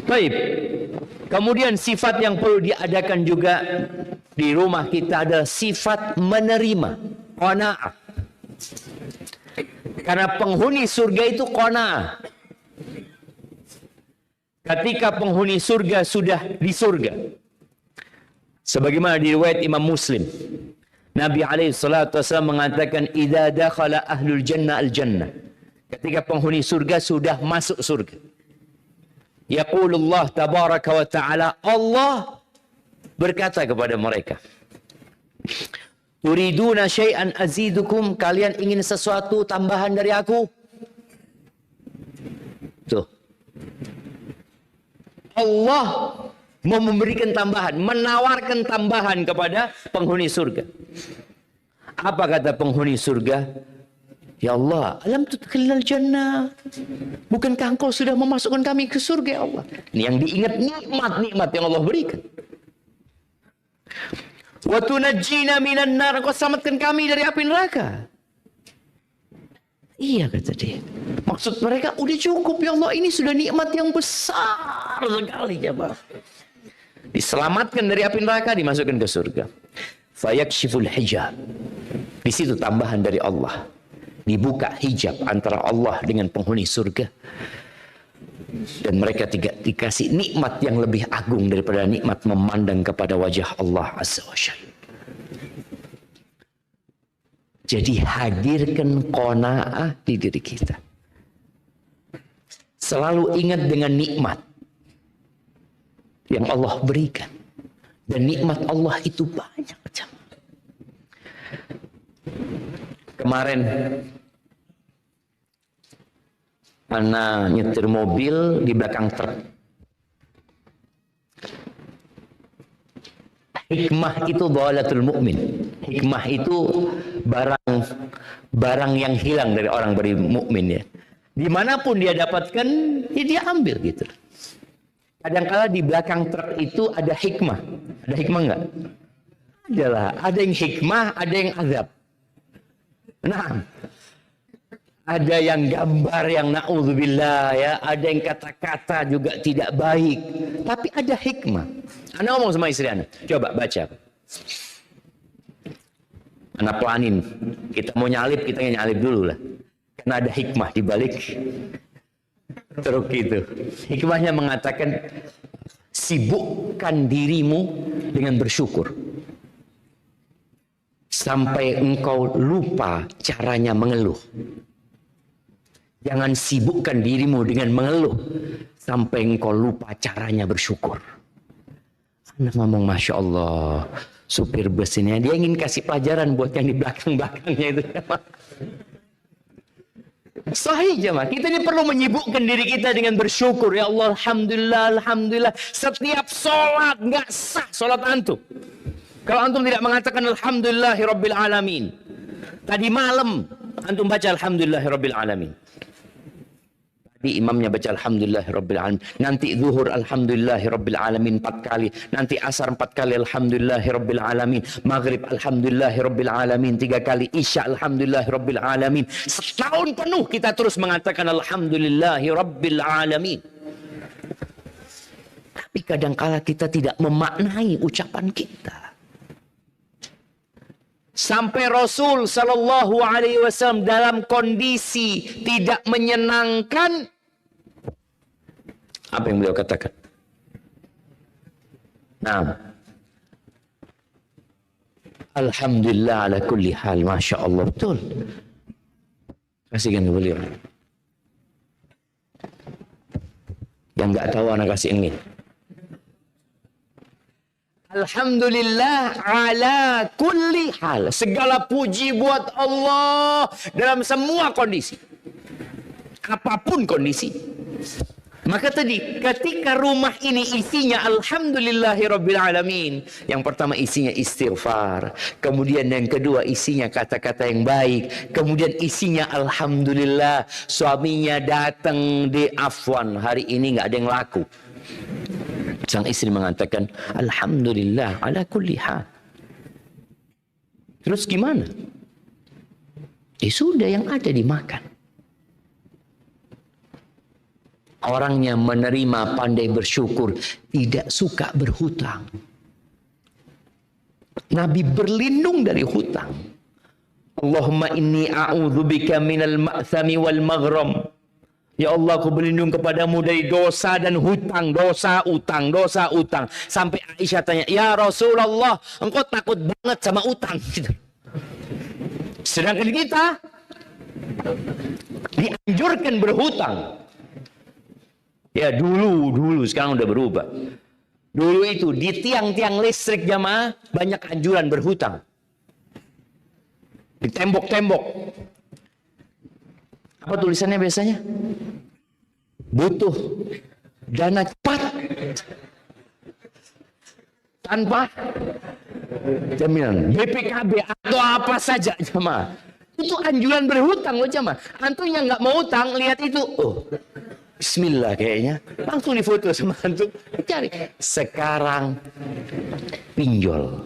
Baik. Kemudian sifat yang perlu diadakan juga di rumah kita adalah sifat menerima, qanaah. Karena penghuni surga itu qanaah. Ketika penghuni surga sudah di surga, sebagaimana diriwayat Imam Muslim, Nabi alaihi salatu wasallam mengatakan, "Idza dakhala ahlul jannah al-jannah." Ketika penghuni surga sudah masuk surga, yaqulullah tabaraka wa ta'ala, Allah berkata kepada mereka, "Turiduna syai'an azidukum?" Kalian ingin sesuatu tambahan dari aku? Tuh. Allah mau memberikan tambahan, menawarkan tambahan kepada penghuni surga. Apa kata penghuni surga? Ya Allah, alam tudkhilnal jannah. Bukankah engkau sudah memasukkan kami ke surga, ya Allah? Ini yang diingat nikmat-nikmat yang Allah berikan. Wa tunajjina minan nar, engkau selamatkan kami dari api neraka. Iya, kata dia. Maksud mereka, udah cukup ya Allah, ini sudah nikmat yang besar sekali ya Pak. Diselamatkan dari api neraka, dimasukkan ke surga. Fayakshiful hijab. Di situ tambahan dari Allah. Dibuka hijab antara Allah dengan penghuni surga. Dan mereka dikasih nikmat yang lebih agung daripada nikmat memandang kepada wajah Allah Azza wa Jalla. Jadi hadirkan qanaah di diri kita. Selalu ingat dengan nikmat. yang Allah berikan. Dan nikmat Allah itu banyak. Kemarin ana nyetir mobil di belakang truk. Hikmah itu dhalatul mu'min. Hikmah itu barang yang hilang dari orang mukmin ya. Dimanapun dia dapatkan, ya dia ambil gitu. Kadangkala di belakang truk itu ada hikmah. Ada hikmah enggak? Adalah. Ada yang hikmah, ada yang azab. Nah, ada yang gambar yang na'udzubillah ya, ada yang kata-kata juga tidak baik, tapi ada hikmah. Ana ngomong sama istri ana, coba baca. Ana pelanin, kita mau nyalip, kita nyalip dulu lah. Karena ada hikmah di balik truk itu. Hikmahnya mengatakan, sibukkan dirimu dengan bersyukur. Sampai engkau lupa caranya mengeluh. Jangan sibukkan dirimu dengan mengeluh sampai engkau lupa caranya bersyukur. Anak ngomong, Masya Allah, supir bus ini dia ingin kasih pelajaran buat yang di belakang-belakangnya itu. Sahih jemaah, kita ini perlu menyibukkan diri kita dengan bersyukur. Ya Allah, alhamdulillah, alhamdulillah. Setiap sholat nggak sah sholat antum kalau antum tidak mengatakan alhamdulillahirabbil alamin. Tadi malam antum baca alhamdulillahirabbil alamin. Tadi imamnya baca alhamdulillahirabbil alamin. Nanti zuhur alhamdulillahirabbil alamin 4 kali. Nanti asar 4 kali alhamdulillahirabbil alamin. Maghrib alhamdulillahirabbil alamin 3 kali. Isya alhamdulillahirabbil alamin. Setahun penuh kita terus mengatakan alhamdulillahirabbil alamin. Tapi kadangkala kita tidak memaknai ucapan kita. Sampai Rasul Sallallahu Alaihi Wasallam dalam kondisi tidak menyenangkan, apa yang beliau katakan? Nah, alhamdulillah ala kulli hal, masya Allah, betul. Kasihkan ke beliau. Yang nggak tahu anak kasih ini. Alhamdulillah ala kulli hal. Segala puji buat Allah dalam semua kondisi. Apapun kondisi. Maka tadi ketika rumah ini isinya alhamdulillahirabbil alamin. Yang pertama isinya istighfar. Kemudian yang kedua isinya kata-kata yang baik. Kemudian isinya alhamdulillah. Suaminya datang di afwan. Hari ini nggak ada yang laku. Sang istri mengatakan, alhamdulillah ala kulli hal. Terus gimana? Sudah yang ada dimakan. Orangnya menerima, pandai bersyukur, tidak suka berhutang. Nabi berlindung dari hutang. Allahumma inni a'udzubika minal ma'thami wal maghram. Ya Allah, aku berlindung kepadamu dari dosa dan hutang, dosa utang, dosa utang. Sampai Aisyah tanya, ya Rasulullah, engkau takut banget sama utang. Sedangkan kita dianjurkan berhutang. Ya dulu, sekarang udah berubah. Dulu itu di tiang-tiang listrik jamaah banyak anjuran berhutang. Di tembok-tembok. Apa tulisannya biasanya? Butuh dana cepat tanpa jaminan BPKB atau apa saja jemaah. Itu anjuran berhutang loh jemaah. Antum yang nggak mau hutang lihat itu, oh Bismillah kayaknya langsung difoto sama antum, cari. Sekarang pinjol.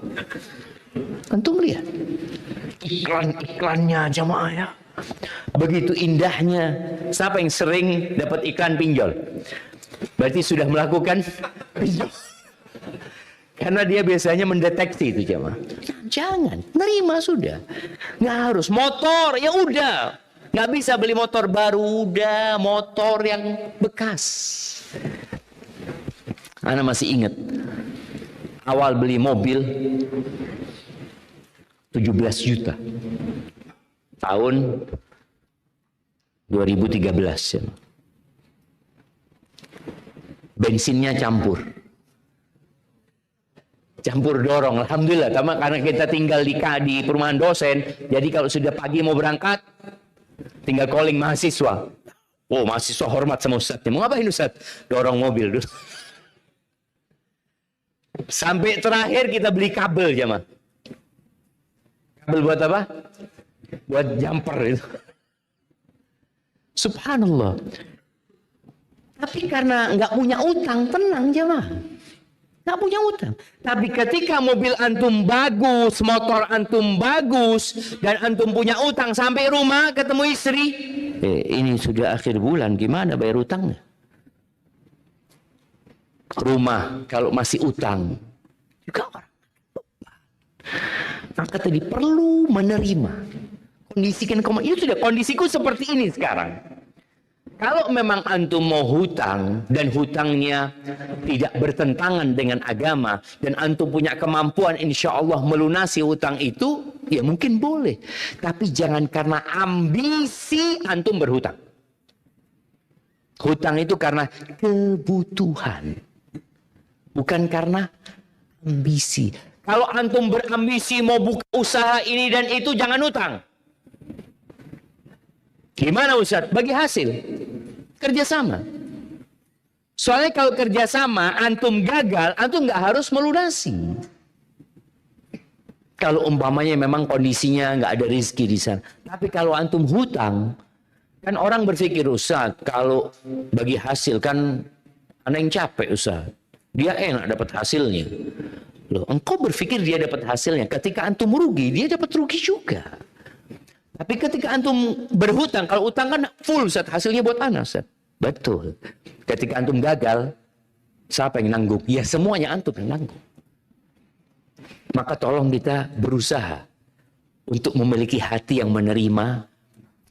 Antum lihat iklan-iklannya jemaah ya. Begitu indahnya. Siapa yang sering dapat iklan pinjol? Berarti sudah melakukan pinjol. Karena dia biasanya mendeteksi itu jemaah. Jangan, nerima sudah. Nggak harus motor, ya udah. Nggak bisa beli motor baru, udah motor yang bekas. Ana masih ingat awal beli mobil 17 juta. Tahun 2013 ya. Bensinnya campur. Campur dorong, alhamdulillah. Karena kita tinggal di perumahan dosen, jadi kalau sudah pagi mau berangkat, tinggal calling mahasiswa. Oh, mahasiswa hormat sama ustadznya. Mau ngapain ustadz? Dorong mobil dulu. Sampai terakhir kita beli kabel jamaah. Kabel buat apa? Buat jumper itu. Subhanallah. Tapi karena nggak punya utang, tenang jamaah. Nggak punya utang. Tapi ketika mobil antum bagus, motor antum bagus, dan antum punya utang sampai rumah ketemu istri, ini sudah akhir bulan, gimana bayar utangnya? Rumah kalau masih utang juga orang. Maka tadi perlu menerima. Kondisikan itu sudah kondisiku seperti ini sekarang. Kalau memang antum mau hutang dan hutangnya tidak bertentangan dengan agama dan antum punya kemampuan insya Allah melunasi hutang itu, ya mungkin boleh. Tapi jangan karena ambisi antum berhutang. Hutang itu karena kebutuhan, bukan karena ambisi. Kalau antum berambisi mau buka usaha ini dan itu, jangan hutang. Gimana Ustaz? Bagi hasil. Kerjasama. Soalnya kalau kerjasama, antum gagal, antum nggak harus melunasi. Kalau umpamanya memang kondisinya nggak ada rezeki di sana. Tapi kalau antum hutang, kan orang berpikir, Ustaz, kalau bagi hasil kan ana yang capek Ustaz. Dia enak dapat hasilnya. Loh, engkau berpikir dia dapat hasilnya. Ketika antum rugi, dia dapat rugi juga. Tapi ketika antum berhutang, kalau utang kan full Ustaz, hasilnya buat ana Ustaz. Betul. Ketika antum gagal, siapa yang nanggung? Ya semuanya antum yang nanggung. Maka tolong kita berusaha untuk memiliki hati yang menerima.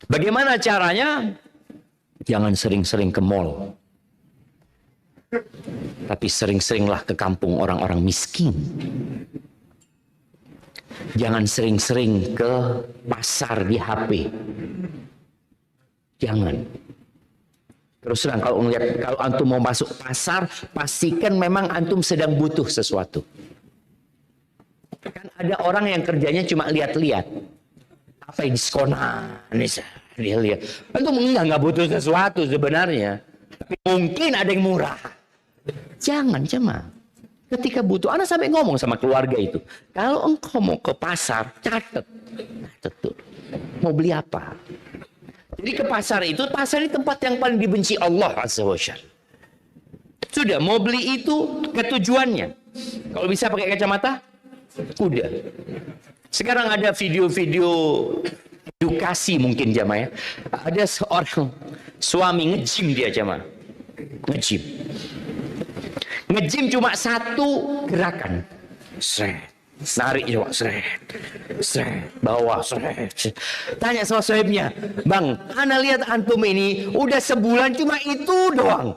Bagaimana caranya? Jangan sering-sering ke mall. Tapi sering-seringlah ke kampung orang-orang miskin. Jangan sering-sering ke pasar di HP. Jangan. Terus terang kalau antum mau masuk pasar, pastikan memang antum sedang butuh sesuatu. Kan ada orang yang kerjanya cuma lihat-lihat. Apa yang diskonan? Dia lihat. Antum nggak butuh sesuatu sebenarnya. Tapi mungkin ada yang murah. Jangan cuma. Ketika butuh, anak sampai ngomong sama keluarga itu. Kalau engkau mau ke pasar, catat tuh. Mau beli apa? Jadi ke pasar itu tempat yang paling dibenci Allah Azza wa Jalla. Sudah, mau beli itu ketujuannya. Kalau bisa pakai kacamata, udah. Sekarang ada video-video edukasi mungkin jamaah ya. Ada seorang suami nge-gym dia jamaah. Nge-gym. Nge-gym cuma satu gerakan. Sret. Narik coba, seret, bawah, seret. Tanya sama sohibnya, Bang, ana lihat antum ini udah sebulan cuma itu doang.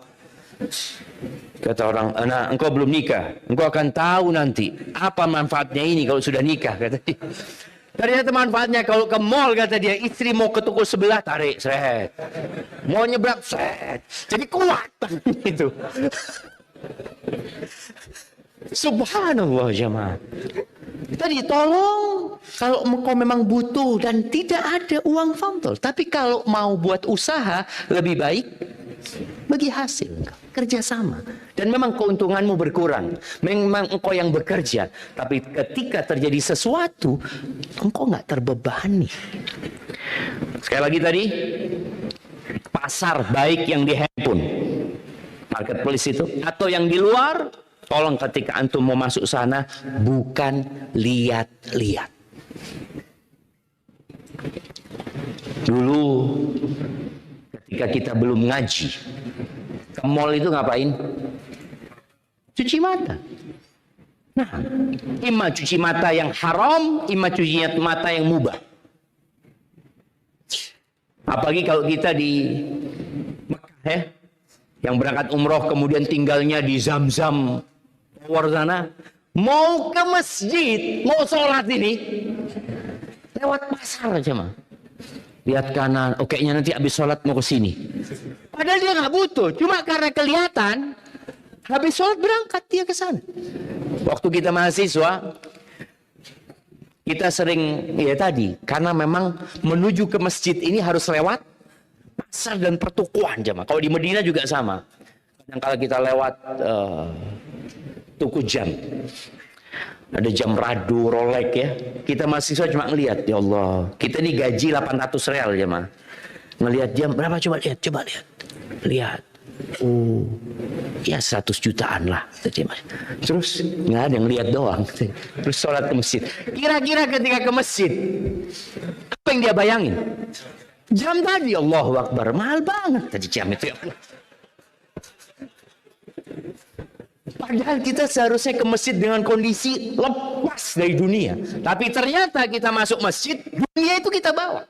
Kata orang, anak, engkau belum nikah, engkau akan tahu nanti apa manfaatnya ini kalau sudah nikah, kata dia. Ternyata manfaatnya kalau ke mall, kata dia, istri mau ke toko sebelah, tarik, seret. Mau nyebrang, seret. Jadi kuat itu. Subhanallah jemaah. Tadi tolong kalau engkau memang butuh dan tidak ada uang fadl, tapi kalau mau buat usaha lebih baik bagi hasil, kerjasama. Dan memang keuntunganmu berkurang. Memang engkau yang bekerja, tapi ketika terjadi sesuatu engkau nggak terbebani. Sekali lagi tadi, pasar baik yang di handphone, marketplace itu, atau yang di luar. Tolong ketika antum mau masuk sana, bukan lihat-lihat. Dulu ketika kita belum ngaji, ke mall itu ngapain? Cuci mata. Nah, imma cuci mata yang haram, imma cuci mata yang mubah. Apalagi kalau kita di Mekah ya, yang berangkat umroh kemudian tinggalnya di Zam-Zam luar sana, mau ke masjid, mau sholat ini lewat pasar aja mah. Lihat kanan, oke nya nanti habis sholat mau ke sini. Padahal dia nggak butuh, cuma karena kelihatan habis sholat berangkat dia ke sana. Waktu kita mahasiswa, kita sering, ya tadi, karena memang menuju ke masjid ini harus lewat pasar dan pertukuan jemaah. Kalau di Medina juga sama. Kadang kala kita lewat tuku jam. Ada jam radu, Rolex ya. Kita mahasiswa cuma ngelihat, ya Allah. Kita ini gaji 800 real jemaah. Ngelihat jam berapa, coba lihat. Lihat. Oh, ya 100 jutaan lah. Terus nggak ada yang lihat doang. Terus sholat ke masjid. Kira-kira ketika ke masjid, apa yang dia bayangin? Jam tadi, Allahu Akbar, mahal banget tadi jam itu ya Allah. Padahal kita seharusnya ke masjid dengan kondisi lepas dari dunia. Tapi ternyata kita masuk masjid, dunia itu kita bawa.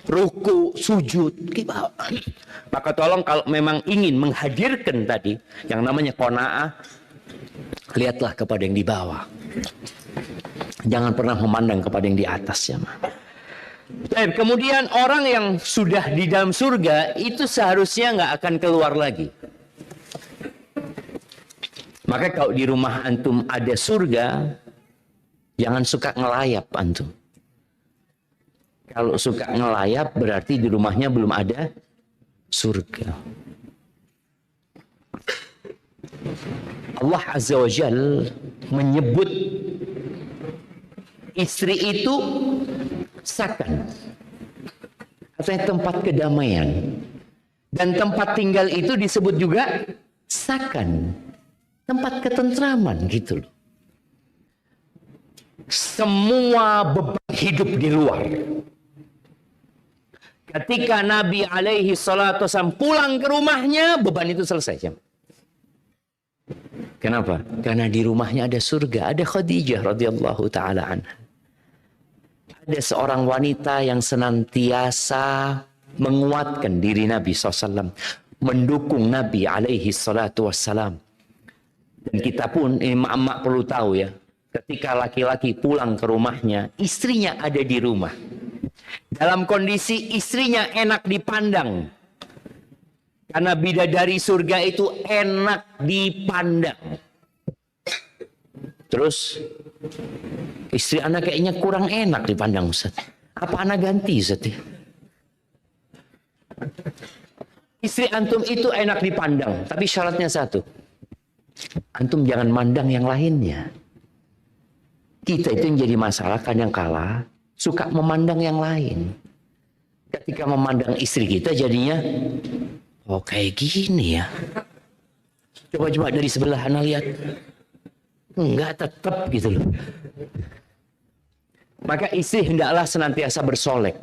Ruku, sujud, kita bawa. Maka tolong kalau memang ingin menghadirkan tadi yang namanya qanaah, lihatlah kepada yang di bawah. Jangan pernah memandang kepada yang di atas ya. Baik, kemudian orang yang sudah di dalam surga itu seharusnya nggak akan keluar lagi. Maka kalau di rumah antum ada surga, jangan suka ngelayap antum. Kalau suka ngelayap berarti di rumahnya belum ada surga. Allah Azza wa Jal menyebut istri itu sakan, artinya tempat kedamaian, dan tempat tinggal itu disebut juga sakan, tempat ketentraman gitu loh. Semua beban hidup di luar, ketika Nabi alaihi salatu wasallam pulang ke rumahnya, beban itu selesai. Kenapa? Karena di rumahnya ada surga, ada Khadijah radhiyallahu taala anha. Ada seorang wanita yang senantiasa menguatkan diri Nabi SAW, mendukung Nabi alaihi salatu wassalam. Dan kita pun, emak-emak perlu tahu ya, ketika laki-laki pulang ke rumahnya, istrinya ada di rumah. Dalam kondisi istrinya enak dipandang. Karena bidadari surga itu enak dipandang. Terus, istri anak kayaknya kurang enak dipandang Ustaz. Apa anak ganti Ustaz? Istri antum itu enak dipandang, tapi syaratnya satu. Antum jangan mandang yang lainnya. Kita itu yang jadi masalah kadangkala suka memandang yang lain. Ketika memandang istri kita jadinya, oh kayak gini ya. Coba-coba dari sebelah anak lihat. Enggak, tetap gitu loh. Maka istri hendaklah senantiasa bersolek.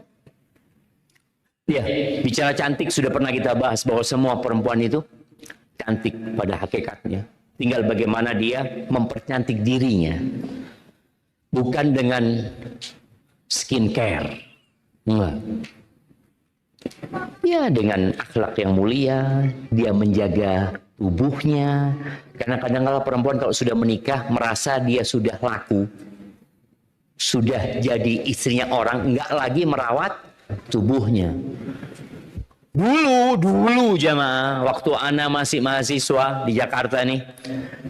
Ya, bicara cantik sudah pernah kita bahas bahwa semua perempuan itu cantik pada hakikatnya. Tinggal bagaimana dia mempercantik dirinya. Bukan dengan skincare. Enggak. Ya, dengan akhlak yang mulia, dia menjaga tubuhnya. Karena kadang-kadang perempuan kalau sudah menikah merasa dia sudah laku, sudah jadi istrinya orang, enggak lagi merawat tubuhnya. Dulu jamaah, waktu ana masih mahasiswa di Jakarta nih,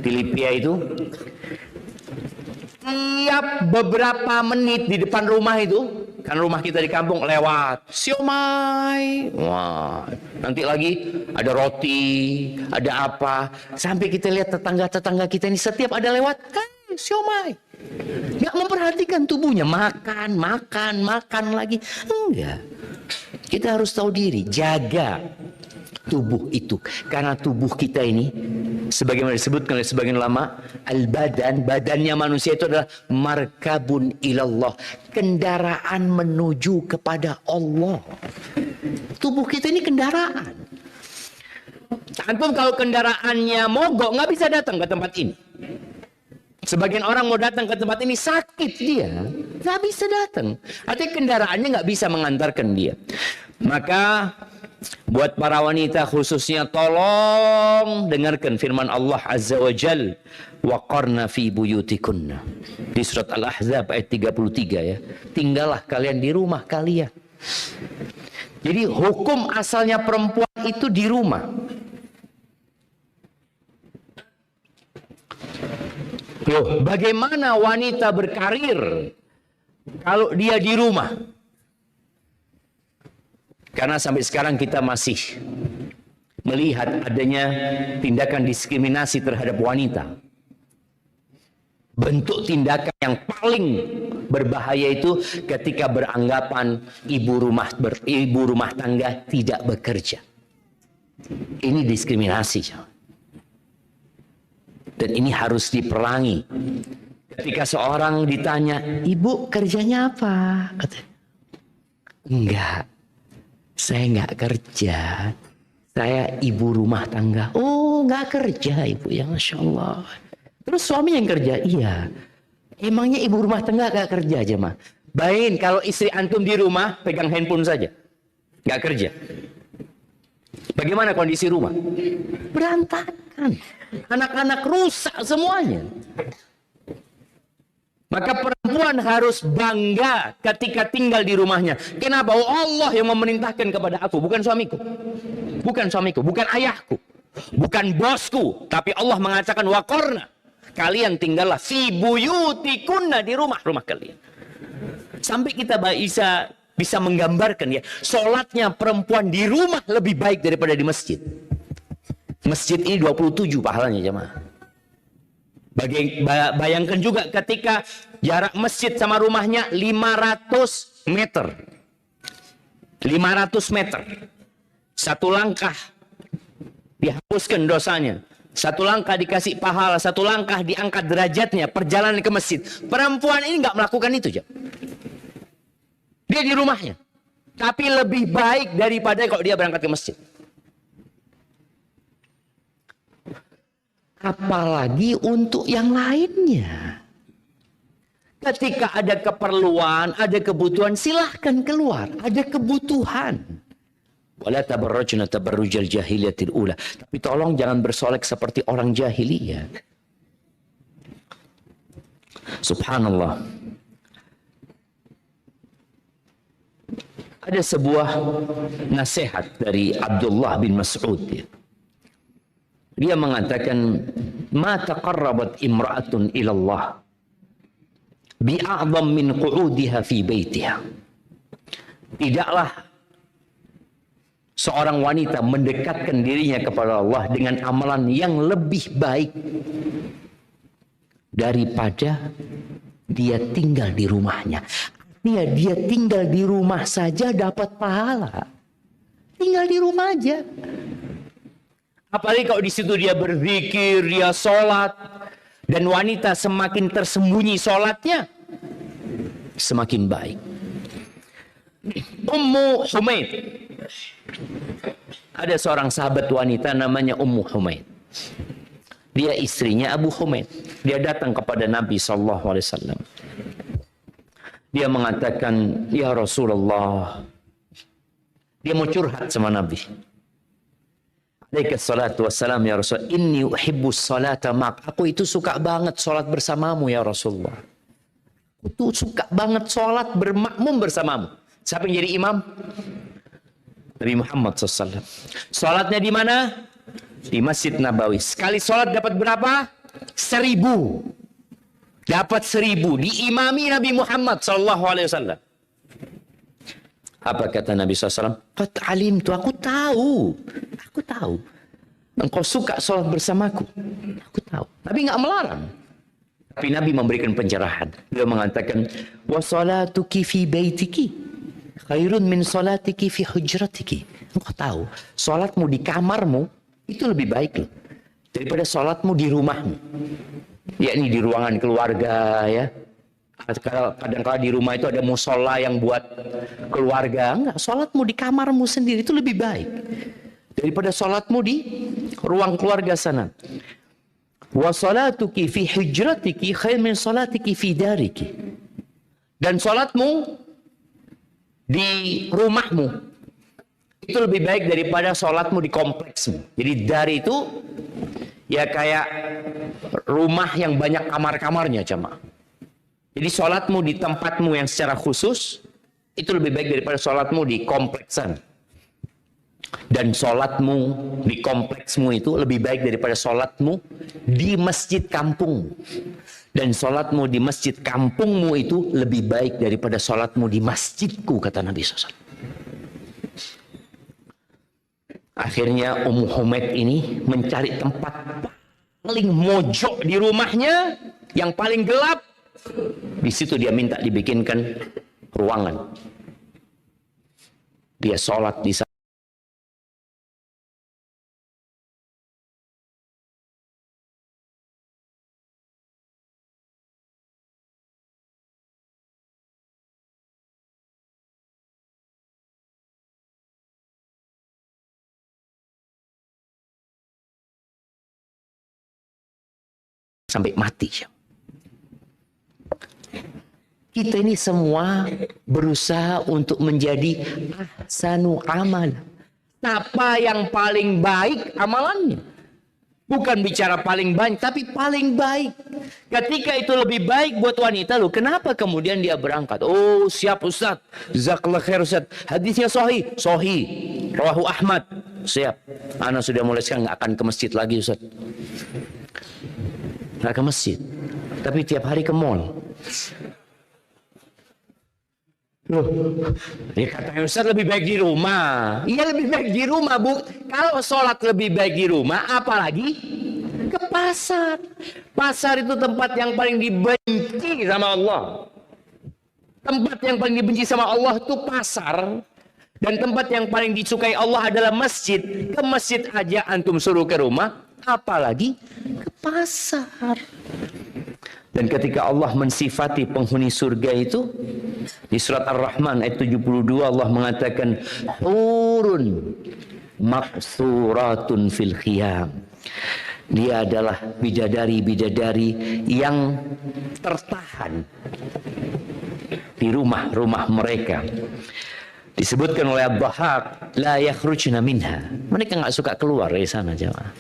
di Lipia itu, tiap beberapa menit di depan rumah itu, kan rumah kita di kampung, lewat siomay, wah, nanti lagi ada roti, ada apa, sampai kita lihat tetangga-tetangga kita ini setiap ada lewat, siomay, nggak memperhatikan tubuhnya, makan lagi, enggak. Kita harus tahu diri, jaga tubuh itu, karena tubuh kita ini sebagaimana disebutkan oleh sebagian ulama, badannya manusia itu adalah markabun ilallah, kendaraan menuju kepada Allah. Tubuh kita ini kendaraan. Antum kalau kendaraannya mogok nggak bisa datang ke tempat ini. Sebagian orang mau datang ke tempat ini sakit dia, nggak bisa datang. Artinya kendaraannya nggak bisa mengantarkan dia. Maka buat para wanita khususnya tolong dengarkan firman Allah Azza wa Jal, waqarna fi buyutikunna, di surat Al-Ahzab ayat 33 ya. Tinggallah kalian di rumah kalian. Jadi hukum asalnya perempuan itu di rumah. Loh, bagaimana wanita berkarir kalau dia di rumah? Karena sampai sekarang kita masih melihat adanya tindakan diskriminasi terhadap wanita. Bentuk tindakan yang paling berbahaya itu ketika beranggapan ibu rumah tangga tidak bekerja. Ini diskriminasi. Dan ini harus diperangi. Ketika seorang ditanya, ibu kerjanya apa? Kata, enggak, saya enggak kerja. Saya ibu rumah tangga. Oh, enggak kerja ibu, ya Masya Allah. Terus suami yang kerja? Iya. Emangnya ibu rumah tangga enggak kerja aja mah? Baik, kalau istri antum di rumah, pegang handphone saja. Enggak kerja. Bagaimana kondisi rumah? Berantakan. Anak-anak rusak semuanya. Maka perempuan harus bangga ketika tinggal di rumahnya. Kenapa? Oh, Allah yang memerintahkan kepada aku, bukan suamiku. Bukan suamiku, bukan ayahku. Bukan bosku. Tapi Allah mengatakan waqarna. Kalian tinggallah fi buyutikunna, di rumah-rumah kalian. Sampai kita bisa menggambarkan ya, sholatnya perempuan di rumah lebih baik daripada di masjid. Masjid ini 27 pahalanya jemaah. Bayangkan juga ketika jarak masjid sama rumahnya 500 meter. 500 meter. Satu langkah dihapuskan dosanya. Satu langkah dikasih pahala. Satu langkah diangkat derajatnya. Perjalanan ke masjid. Perempuan ini nggak melakukan itu. Dia di rumahnya. Tapi lebih baik daripada kalau dia berangkat ke masjid. Apalagi untuk yang lainnya. Ketika ada keperluan, ada kebutuhan, silahkan keluar. Ada kebutuhan. Wala tabarrajna tabarrujal jahiliyatil ula. Tapi tolong jangan bersolek seperti orang jahiliyah. Subhanallah. Ada sebuah nasihat dari Abdullah bin Mas'ud. Dia mengatakan, "Ma taqarrabat imra'atun ila Allah bi'a'zam min qu'udiha fi baitiha." Tidaklah seorang wanita mendekatkan dirinya kepada Allah dengan amalan yang lebih baik daripada dia tinggal di rumahnya. Artinya dia tinggal di rumah saja dapat pahala. Tinggal di rumah aja. Apalagi kalau di situ dia berzikir, dia sholat, dan wanita semakin tersembunyi sholatnya, semakin baik. Ummu Humaid, ada seorang sahabat wanita namanya Ummu Humaid. Dia istrinya Abu Humaid. Dia datang kepada Nabi SAW. Dia mengatakan, ya Rasulullah. Dia mau curhat sama Nabi. Alaihissalatu wassalam, ya Rasul, inni uhibbus salata mak. Aku itu suka banget sholat bersamamu ya Rasulullah. Aku tuh suka banget sholat bermakmum bersamamu. Siapa yang jadi imam? Nabi Muhammad SAW. Sholatnya di mana? Di Masjid Nabawi. Sekali sholat dapat berapa? 1000. Dapat 1000. Diimami Nabi Muhammad SAW. Apa kata Nabi SAW? Qad alimtu, aku tahu. Aku tahu. Engkau suka sholat bersamaku. Aku tahu. Tapi nggak melarang. Tapi Nabi memberikan pencerahan. Beliau mengatakan, wa salatuki fi baitiki khairun min salatiki fi hujratiki. Engkau tahu, sholatmu di kamarmu itu lebih baik loh daripada sholatmu di rumahmu. Yakni di ruangan keluarga ya. Kadang-kadang di rumah itu ada musola yang buat keluarga. Enggak, sholatmu di kamarmu sendiri itu lebih baik daripada sholatmu di ruang keluarga sana. Wa salatuki fi hujratiki khair min salatiki fi dariki. Dan sholatmu di rumahmu itu lebih baik daripada sholatmu di kompleksmu. Jadi dari itu ya kayak rumah yang banyak kamar-kamarnya jemaah. Jadi sholatmu di tempatmu yang secara khusus itu lebih baik daripada sholatmu di kompleksan. Dan sholatmu di kompleksmu itu lebih baik daripada sholatmu di masjid kampung. Dan sholatmu di masjid kampungmu itu lebih baik daripada sholatmu di masjidku, kata Nabi SAW. Akhirnya Ummu Humaid ini mencari tempat paling mojok di rumahnya, yang paling gelap. Di situ dia minta dibikinkan ruangan. Dia sholat di sana. Sampai mati. Kita ini semua berusaha untuk menjadi ahsanu amal. Apa yang paling baik amalannya? Bukan bicara paling banyak, tapi paling baik. Ketika itu lebih baik buat wanita, loh, kenapa kemudian dia berangkat? Oh, siap Ustaz. Jazakallah khair Ustaz. Hadisnya sahih. Sahih. Rawahu Ahmad. Siap. Ana sudah mulai sekarang nggak akan ke masjid lagi Ustaz. Nggak ke masjid, tapi tiap hari ke mall. Loh, ya katanya Ustaz lebih baik di rumah. Iya lebih baik di rumah, Bu. Kalau sholat lebih baik di rumah, apalagi ke pasar. Pasar itu tempat yang paling dibenci sama Allah. Tempat yang paling dibenci sama Allah itu pasar. Dan tempat yang paling disukai Allah adalah masjid. Ke masjid aja antum suruh ke rumah, apalagi ke pasar. Dan ketika Allah mensifati penghuni surga itu, di surat Ar-Rahman ayat 72 Allah mengatakan hurun maqsuratun fil khiyam. Dia adalah bidadari-bidadari yang tertahan di rumah-rumah mereka. Disebutkan oleh Ad-Dhahhak, la yakhrujna minha. Mereka enggak suka keluar dari sana, jemaah.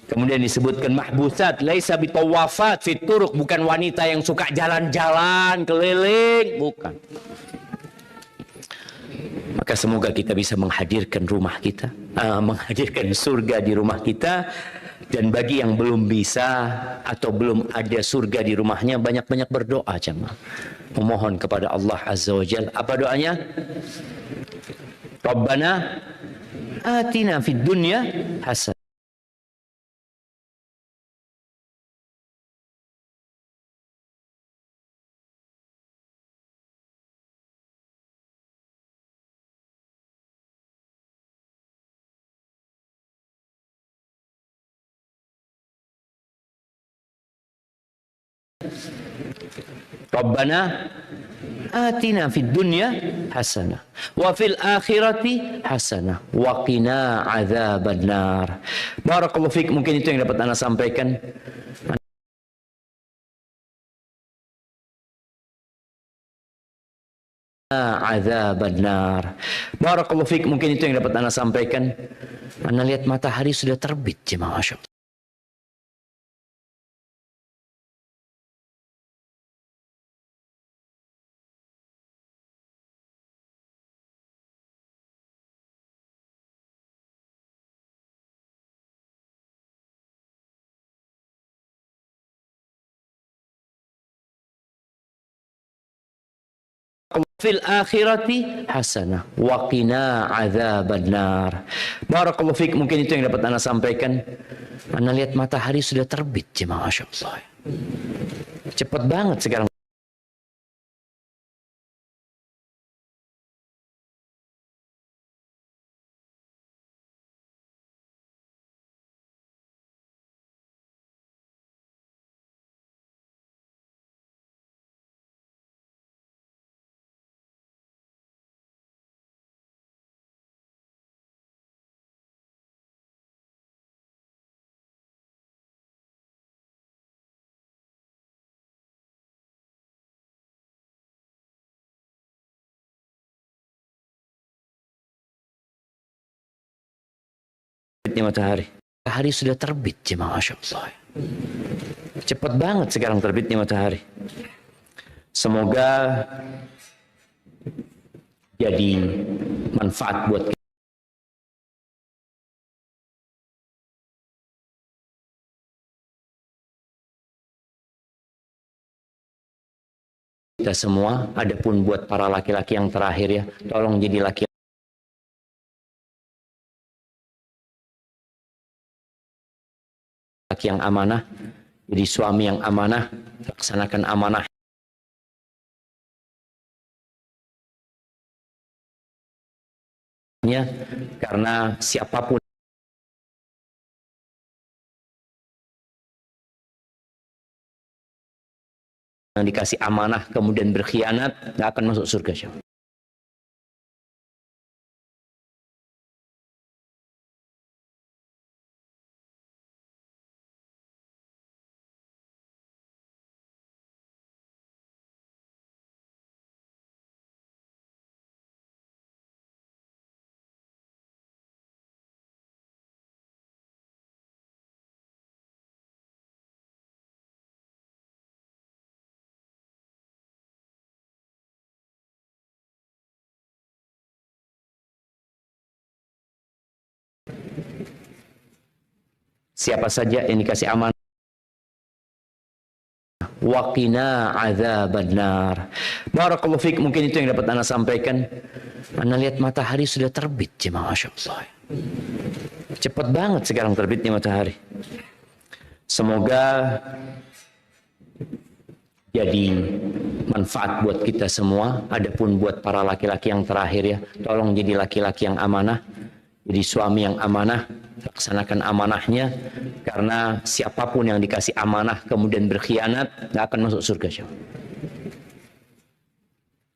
Kemudian disebutkan mahbusat, laisa bitawafat fit turuq, bukan wanita yang suka jalan-jalan keliling, bukan. Maka semoga kita bisa menghadirkan rumah kita, menghadirkan surga di rumah kita. Dan bagi yang belum bisa atau belum ada surga di rumahnya, banyak-banyak berdoa, jemaah. Memohon kepada Allah Azza wa Jalla. Apa doanya? Rabbana atina fid dunya hasanah. Rabbana atina fid dunya hasanah wa fil akhirati hasanah wa qina adzabannar. Barakallahu fiik, mungkin itu yang dapat Anda sampaikan. Adzabannar. Barakallahu fiik, mungkin itu yang dapat Anda sampaikan. Anda lihat matahari sudah terbit, jemaah. Masya Allah. Fil akhirati hasanah wa qina adzabannar. Barakallahu fiik, mungkin itu yang dapat Anda sampaikan. Anda lihat matahari sudah terbit, jemaah. Masya Allah. Cepat banget sekarang. Matahari. Matahari sudah terbit, jemaah. Masya Allah. Cepat banget sekarang terbitnya matahari. Semoga jadi manfaat buat kita. kita semua, adapun buat para laki-laki yang terakhir ya, tolong jadi laki-laki yang amanah, jadi suami yang amanah, laksanakan amanahnya, karena siapapun yang dikasih amanah kemudian berkhianat nggak akan masuk surga. Siapa saja yang dikasih amanah, waqina adzabannar. Barakallahu fik, mungkin itu yang dapat Anda sampaikan. Anda lihat matahari sudah terbit, jemaah, Masya Allah. Cepat banget sekarang terbitnya matahari. Semoga jadi manfaat buat kita semua. Adapun buat para laki-laki yang terakhir ya, tolong jadi laki-laki yang amanah, jadi suami yang amanah, laksanakan amanahnya, karena siapapun yang dikasih amanah kemudian berkhianat nggak akan masuk surga.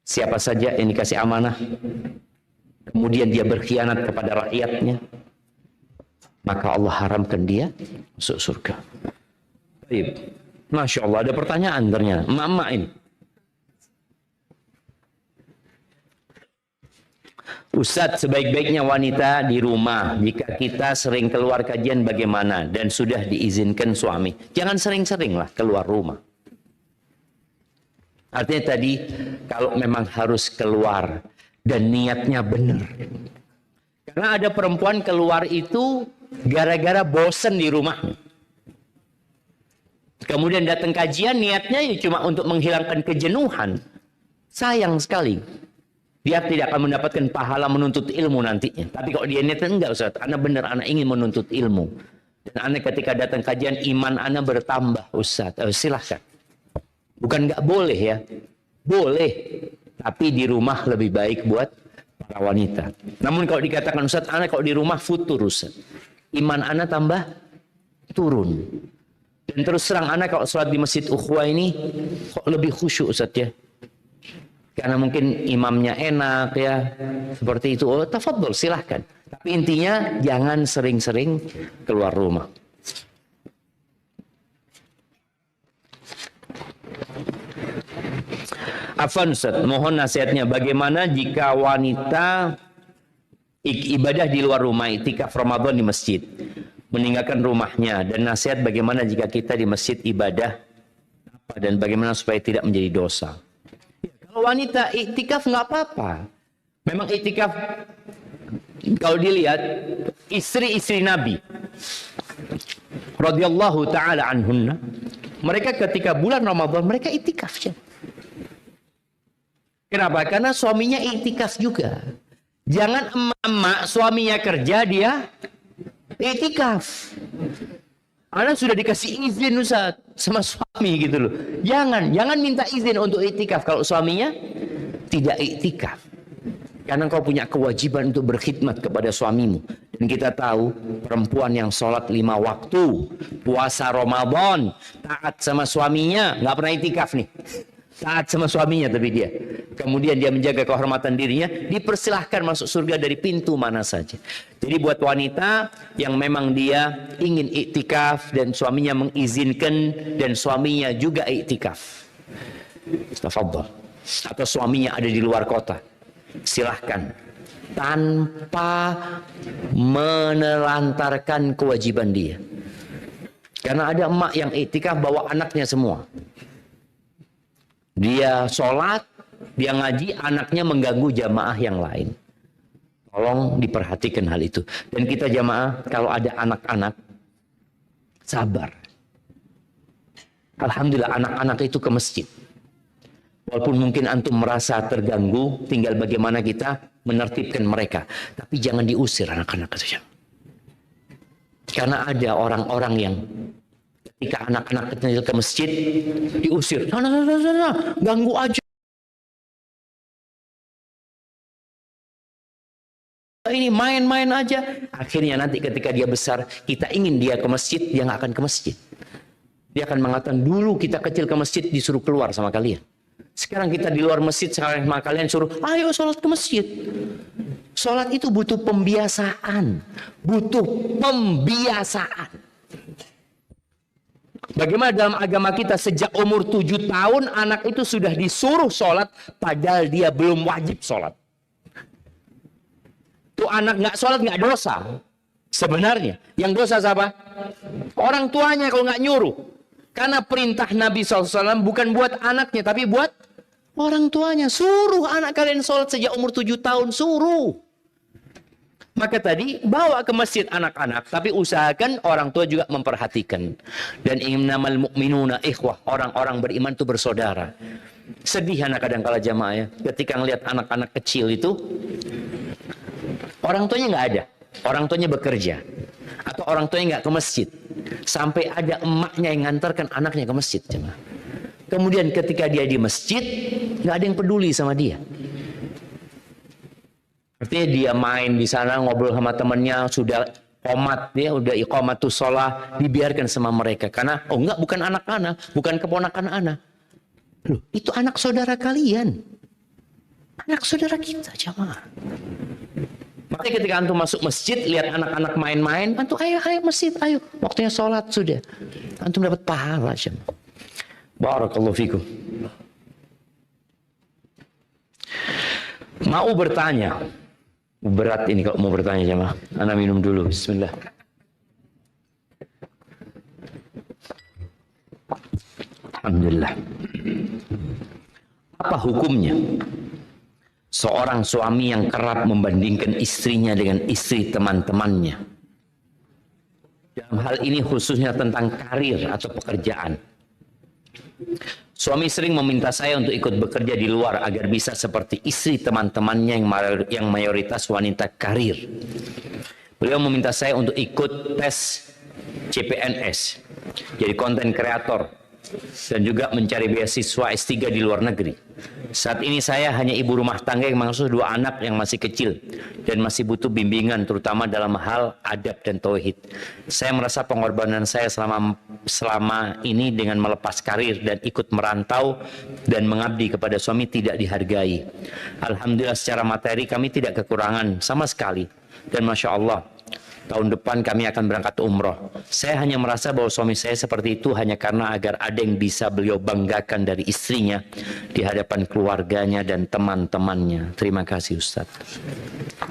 Siapa saja yang dikasih amanah kemudian dia berkhianat kepada rakyatnya, maka Allah haramkan dia masuk surga. Baik. Masya Allah, ada pertanyaan ternyata. Emak-emak ini. Ustadz, sebaik-baiknya wanita di rumah jika kita sering keluar kajian bagaimana dan sudah diizinkan suami. Jangan sering-sering lah keluar rumah. Artinya tadi, kalau memang harus keluar dan niatnya benar. Karena ada perempuan keluar itu gara-gara bosen di rumahnya. Kemudian datang kajian, niatnya cuma untuk menghilangkan kejenuhan. Sayang sekali. Dia tidak akan mendapatkan pahala menuntut ilmu nantinya. Tapi kalau dia niatnya, enggak Ustaz, Anda benar, Anda ingin menuntut ilmu. Dan Anda ketika datang kajian, iman Anda bertambah Ustaz. Silahkan. Bukan enggak boleh ya. Boleh. Tapi di rumah lebih baik buat para wanita. Namun kalau dikatakan Ustaz, Anda kalau di rumah futur Ustaz. Iman Anda tambah turun. Dan terus terang Anda kalau sholat di Masjid Ukhwah ini kok lebih khusyuk Ustaz ya. Karena mungkin imamnya enak ya, seperti itu. Oh, tafadhol, silahkan. Tapi intinya jangan sering-sering keluar rumah. Afwan Ustaz, mohon nasihatnya bagaimana jika wanita ibadah di luar rumah, iktikaf Ramadan di masjid, meninggalkan rumahnya, dan nasihat bagaimana jika kita di masjid ibadah dan bagaimana supaya tidak menjadi dosa. Kalau wanita iktikaf nggak apa-apa. Memang iktikaf kalau dilihat istri-istri Nabi radhiyallahu taala anhunna, mereka ketika bulan Ramadan mereka iktikaf. Kenapa? Karena suaminya iktikaf juga. Jangan emak-emak suaminya kerja dia iktikaf. Anda sudah dikasih izin Ustaz sama suami gitu loh. Jangan minta izin untuk iktikaf kalau suaminya tidak iktikaf. Karena kau punya kewajiban untuk berkhidmat kepada suamimu. Dan kita tahu perempuan yang sholat 5 waktu, puasa Ramadan, taat sama suaminya, nggak pernah iktikaf nih. Taat sama suaminya tapi dia. Kemudian dia menjaga kehormatan dirinya, dipersilahkan masuk surga dari pintu mana saja. Jadi buat wanita yang memang dia ingin iktikaf dan suaminya mengizinkan dan suaminya juga iktikaf, tafadhol. Atau suaminya ada di luar kota, silahkan. Tanpa menelantarkan kewajiban dia. Karena ada emak yang iktikaf bawa anaknya semua. Dia sholat, dia ngaji, anaknya mengganggu jamaah yang lain. Tolong diperhatikan hal itu. Dan kita jamaah, kalau ada anak-anak, sabar. Alhamdulillah anak-anak itu ke masjid. Walaupun mungkin antum merasa terganggu, tinggal bagaimana kita menertibkan mereka. Tapi jangan diusir anak-anak itu. Karena ada orang-orang yang ketika anak-anak kecil ke masjid, diusir. Nah, ganggu aja. Ini main-main aja. Akhirnya nanti ketika dia besar, kita ingin dia ke masjid, dia nggak akan ke masjid. Dia akan mengatakan, dulu kita kecil ke masjid disuruh keluar sama kalian. Sekarang kita di luar masjid, sekarang sama kalian suruh, ayo sholat ke masjid. Sholat itu butuh pembiasaan. Butuh pembiasaan. Bagaimana dalam agama kita sejak umur 7 tahun, anak itu sudah disuruh sholat, padahal dia belum wajib sholat. Tuh anak nggak sholat nggak dosa. Sebenarnya, yang dosa siapa? Orang tuanya kalau nggak nyuruh. Karena perintah Nabi SAW bukan buat anaknya, tapi buat orang tuanya. Suruh anak kalian sholat sejak umur 7 tahun, suruh. Maka tadi, bawa ke masjid anak-anak, tapi usahakan orang tua juga memperhatikan. Dan innamal mu'minuna ikhwah, orang-orang beriman itu bersaudara. Sedih anak kadang-kala jamaah ya, ketika ngelihat anak-anak kecil itu, orang tuanya nggak ada, orang tuanya bekerja. Atau orang tuanya nggak ke masjid. Sampai ada emaknya yang ngantarkan anaknya ke masjid. Kemudian ketika dia di masjid, nggak ada yang peduli sama dia. Artinya dia main di sana, ngobrol sama temannya, sudah qomat, dia udah iqamatus shalah, dibiarkan sama mereka. Karena, oh enggak, bukan anak-anak, bukan keponakan anak. Loh, itu anak saudara kalian. Anak saudara kita, jamaah. Makanya ketika antum masuk masjid, lihat anak-anak main-main, antum ayo masjid, ayo. Waktunya sholat sudah. Antum dapat pahala. Barakallahu fikum. Mau bertanya? Berat ini kalau mau bertanya jemaah. Ana minum dulu. Bismillah. Alhamdulillah. Apa hukumnya seorang suami yang kerap membandingkan istrinya dengan istri teman-temannya? Dalam hal ini khususnya tentang karir atau pekerjaan. Suami sering meminta saya untuk ikut bekerja di luar agar bisa seperti istri teman-temannya yang mayoritas wanita karir. Beliau meminta saya untuk ikut tes CPNS, jadi konten kreator, dan juga mencari beasiswa S3 di luar negeri. Saat ini saya hanya ibu rumah tangga yang mengasuh 2 anak yang masih kecil dan masih butuh bimbingan terutama dalam hal adab dan tauhid. Saya merasa pengorbanan saya selama ini dengan melepas karir dan ikut merantau dan mengabdi kepada suami tidak dihargai. Alhamdulillah secara materi kami tidak kekurangan sama sekali. Dan Masya Allah, tahun depan kami akan berangkat umroh. Saya hanya merasa bahwa suami saya seperti itu hanya karena agar ada yang bisa beliau banggakan dari istrinya di hadapan keluarganya dan teman-temannya. Terima kasih Ustaz.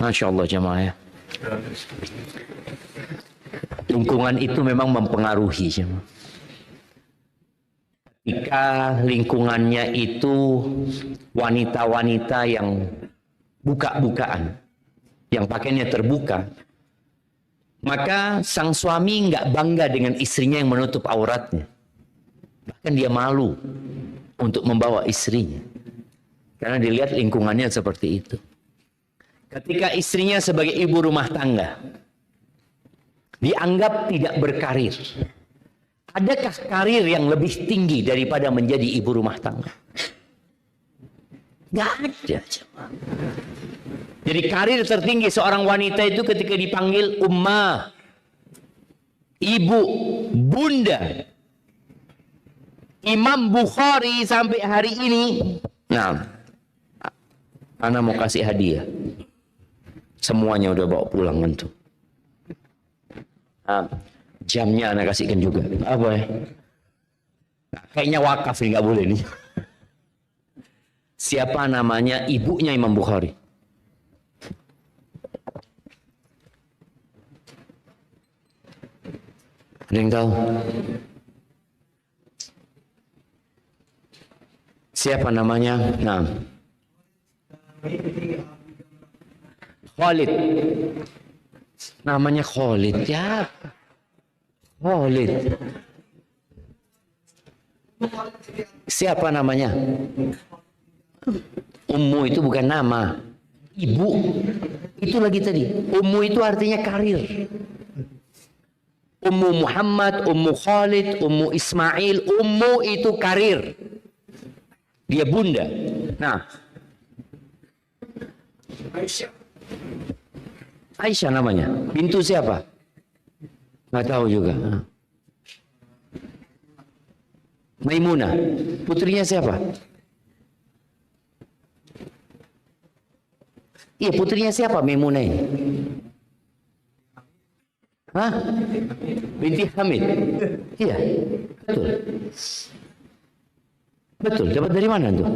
Masya Allah jamaah ya. Lingkungan itu memang mempengaruhi jamaah. Jika lingkungannya itu wanita-wanita yang buka-bukaan, yang pakaiannya terbuka, maka sang suami nggak bangga dengan istrinya yang menutup auratnya. Bahkan dia malu untuk membawa istrinya. Karena dilihat lingkungannya seperti itu. Ketika istrinya sebagai ibu rumah tangga dianggap tidak berkarir. Adakah karir yang lebih tinggi daripada menjadi ibu rumah tangga? Nggak ada. Jadi karir tertinggi seorang wanita itu ketika dipanggil ummah, ibu, bunda. Imam Bukhari sampai hari ini, nah, ana mau kasih hadiah. Semuanya udah bawa pulang antum. Nah, jamnya ana kasihkan juga. Apa ya? Nah, kayaknya wakaf nih, nggak boleh nih. Siapa namanya ibunya Imam Bukhari? Ada yang tahu? Siapa namanya? Nah, Khalid. Namanya Khalid. Ya, Khalid. Siapa namanya? Ummu itu bukan nama. Ibu. Itu lagi tadi. Ummu itu artinya karir. Ummu Muhammad, Ummu Khalid, Ummu Ismail. Ummu itu karir. Dia bunda. Nah. Aisyah namanya. Bintu siapa? Nggak tahu juga. Maimunah. Putrinya siapa? Iya, putrinya siapa Maimunah ini? Hah? Binti Hamid. Iya, betul. Betul, dapat dari mana tuh?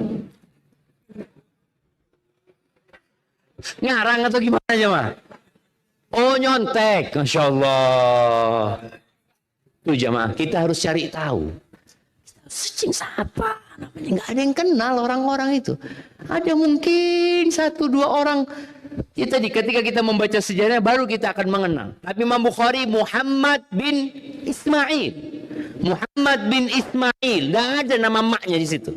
Ngarang atau gimana jemaah? Oh, nyontek. Masya Allah. Tuh jemaah, kita harus cari tahu. Searching siapa? Namanya nggak ada yang kenal orang-orang itu. Ada mungkin 1-2 orang. Ya tadi ketika kita membaca sejarah baru kita akan mengenal. Tapi Imam Bukhari Muhammad bin Ismail. Muhammad bin Ismail. Nggak ada nama maknya di situ.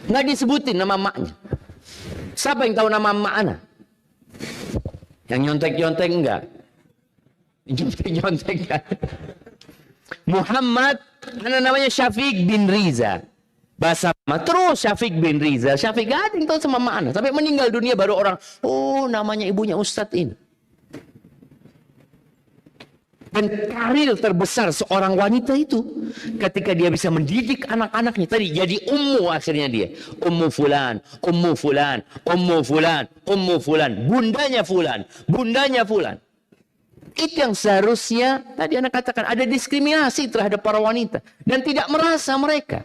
Nggak disebutin nama maknya. Siapa yang tahu nama mak ana? Yang nyontek-nyontek enggak? Nyontek-nyontek kan? Muhammad, namanya Syafiq bin Riza. Bahasa terus Syafiq bin Riza. Syafiq gak ada yang tahu sama mana. Sampai meninggal dunia baru orang, oh namanya ibunya Ustadz ini. Dan karir terbesar seorang wanita itu ketika dia bisa mendidik anak-anaknya. Tadi jadi ummu akhirnya dia. Ummu fulan, ummu fulan, ummu fulan, ummu fulan. Bundanya fulan, bundanya fulan. Itu yang seharusnya tadi Anda katakan ada diskriminasi terhadap para wanita. Dan tidak merasa mereka.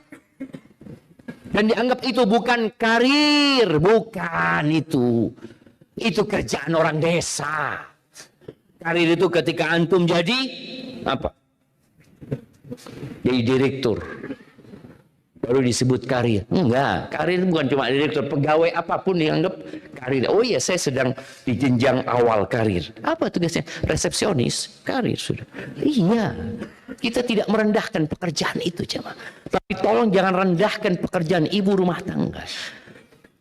Dan dianggap itu bukan karir. Bukan itu. Itu kerjaan orang desa. Karir itu ketika antum jadi apa? Jadi direktur. Baru disebut karir. Enggak, karir bukan cuma direktur, pegawai apapun dianggap karir. Oh iya, saya sedang di jenjang awal karir. Apa tugasnya? Resepsionis, karir sudah. Iya. Kita tidak merendahkan pekerjaan itu, jemaah. Tapi tolong jangan rendahkan pekerjaan ibu rumah tangga.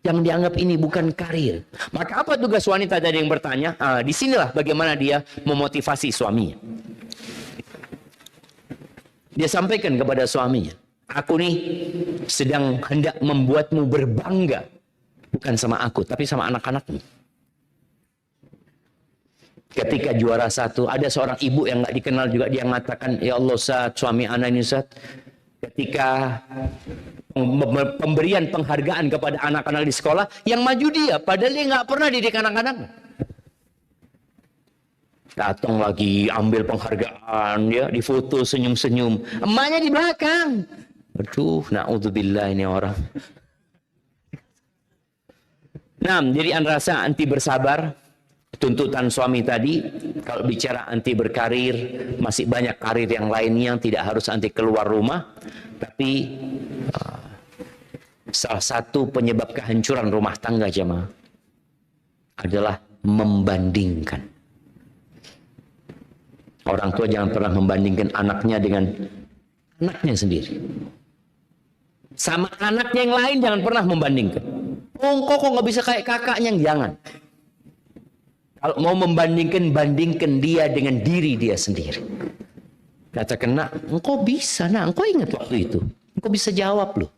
Yang dianggap ini bukan karir. Maka apa tugas wanita tadi yang bertanya? Disinilah bagaimana dia memotivasi suaminya. Dia sampaikan kepada suaminya, aku nih sedang hendak membuatmu berbangga. Bukan sama aku, tapi sama anak-anakmu. Ketika juara 1, ada seorang ibu yang gak dikenal juga, dia mengatakan, ya Allah Ustaz, suami anak ini Ustaz, ketika pemberian penghargaan kepada anak-anak di sekolah, yang maju dia, padahal dia nggak pernah didik anak-anak. Datang lagi, ambil penghargaan, ya, difoto senyum-senyum. Emaknya di belakang. Aduh, na'udzubillah ini orang. Nah, jadi Anda rasa anti bersabar, tuntutan suami tadi, kalau bicara anti berkarir, masih banyak karir yang lainnya yang tidak harus anti keluar rumah, tapi salah satu penyebab kehancuran rumah tangga jemaah adalah membandingkan. Orang tua jangan pernah membandingkan anaknya dengan anaknya sendiri. Sama anaknya yang lain jangan pernah membandingkan. Oh, kok nggak bisa kayak kakaknya? Jangan. Kalau mau membandingkan, bandingkan dia dengan diri dia sendiri. Katakan, nak, engkau bisa, nak, engkau ingat waktu itu. Engkau bisa jawab loh.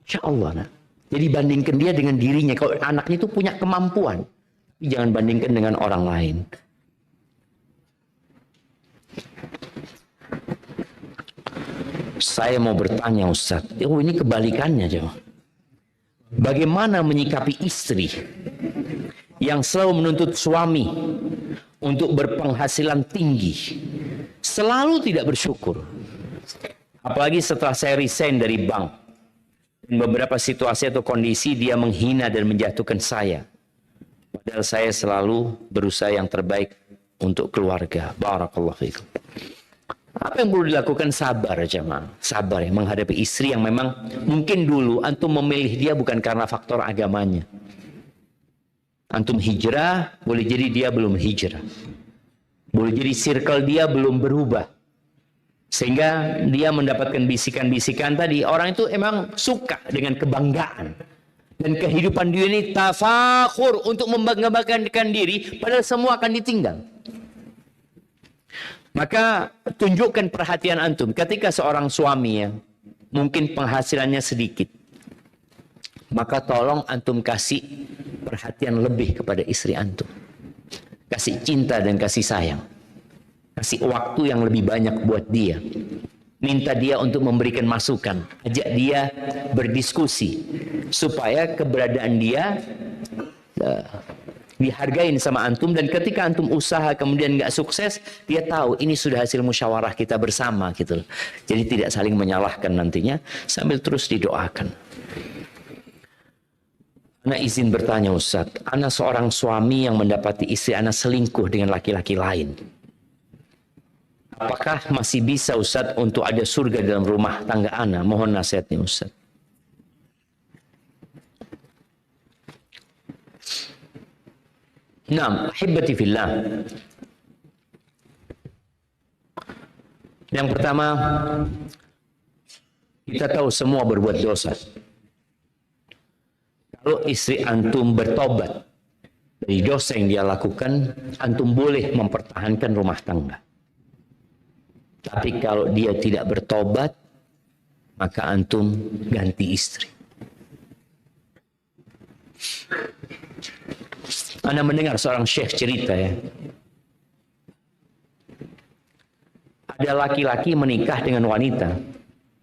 Insya Allah, nak. Jadi bandingkan dia dengan dirinya. Kalau anaknya itu punya kemampuan. Jangan bandingkan dengan orang lain. Saya mau bertanya Ustaz. Oh, ini kebalikannya, jemaah. Bagaimana menyikapi istri yang selalu menuntut suami untuk berpenghasilan tinggi, selalu tidak bersyukur. Apalagi setelah saya resign dari bank, dan beberapa situasi atau kondisi dia menghina dan menjatuhkan saya, padahal saya selalu berusaha yang terbaik untuk keluarga. Barakallahu fiikum. Apa yang perlu dilakukan? Sabar, jemaah. Sabar ya, menghadapi istri yang memang mungkin dulu antum memilih dia bukan karena faktor agamanya. Antum hijrah, boleh jadi dia belum hijrah. Boleh jadi circle dia belum berubah. Sehingga dia mendapatkan bisikan-bisikan tadi. Orang itu emang suka dengan kebanggaan. Dan kehidupan dunia ini tafakhur untuk membanggakan diri, padahal semua akan ditinggal. Maka tunjukkan perhatian antum ketika seorang suami ya, mungkin penghasilannya sedikit. Maka tolong antum kasih perhatian lebih kepada istri antum. Kasih cinta dan kasih sayang. Kasih waktu yang lebih banyak buat dia. Minta dia untuk memberikan masukan. Ajak dia berdiskusi. Supaya keberadaan dia dihargain sama antum. Dan ketika antum usaha kemudian nggak sukses, dia tahu ini sudah hasil musyawarah kita bersama gitu. Jadi tidak saling menyalahkan nantinya, sambil terus didoakan. Ana izin bertanya Ustaz, ana seorang suami yang mendapati istri ana selingkuh dengan laki-laki lain. Apakah masih bisa Ustaz untuk ada surga dalam rumah tangga ana? Mohon nasihatnya Ustaz. Naam, ahibbati fillah. Yang pertama, kita tahu semua berbuat dosa. Kalau istri antum bertobat dari dosa yang dia lakukan, antum boleh mempertahankan rumah tangga. Tapi kalau dia tidak bertobat, maka antum ganti istri. Anda mendengar seorang syekh cerita ya. Ada laki-laki menikah dengan wanita.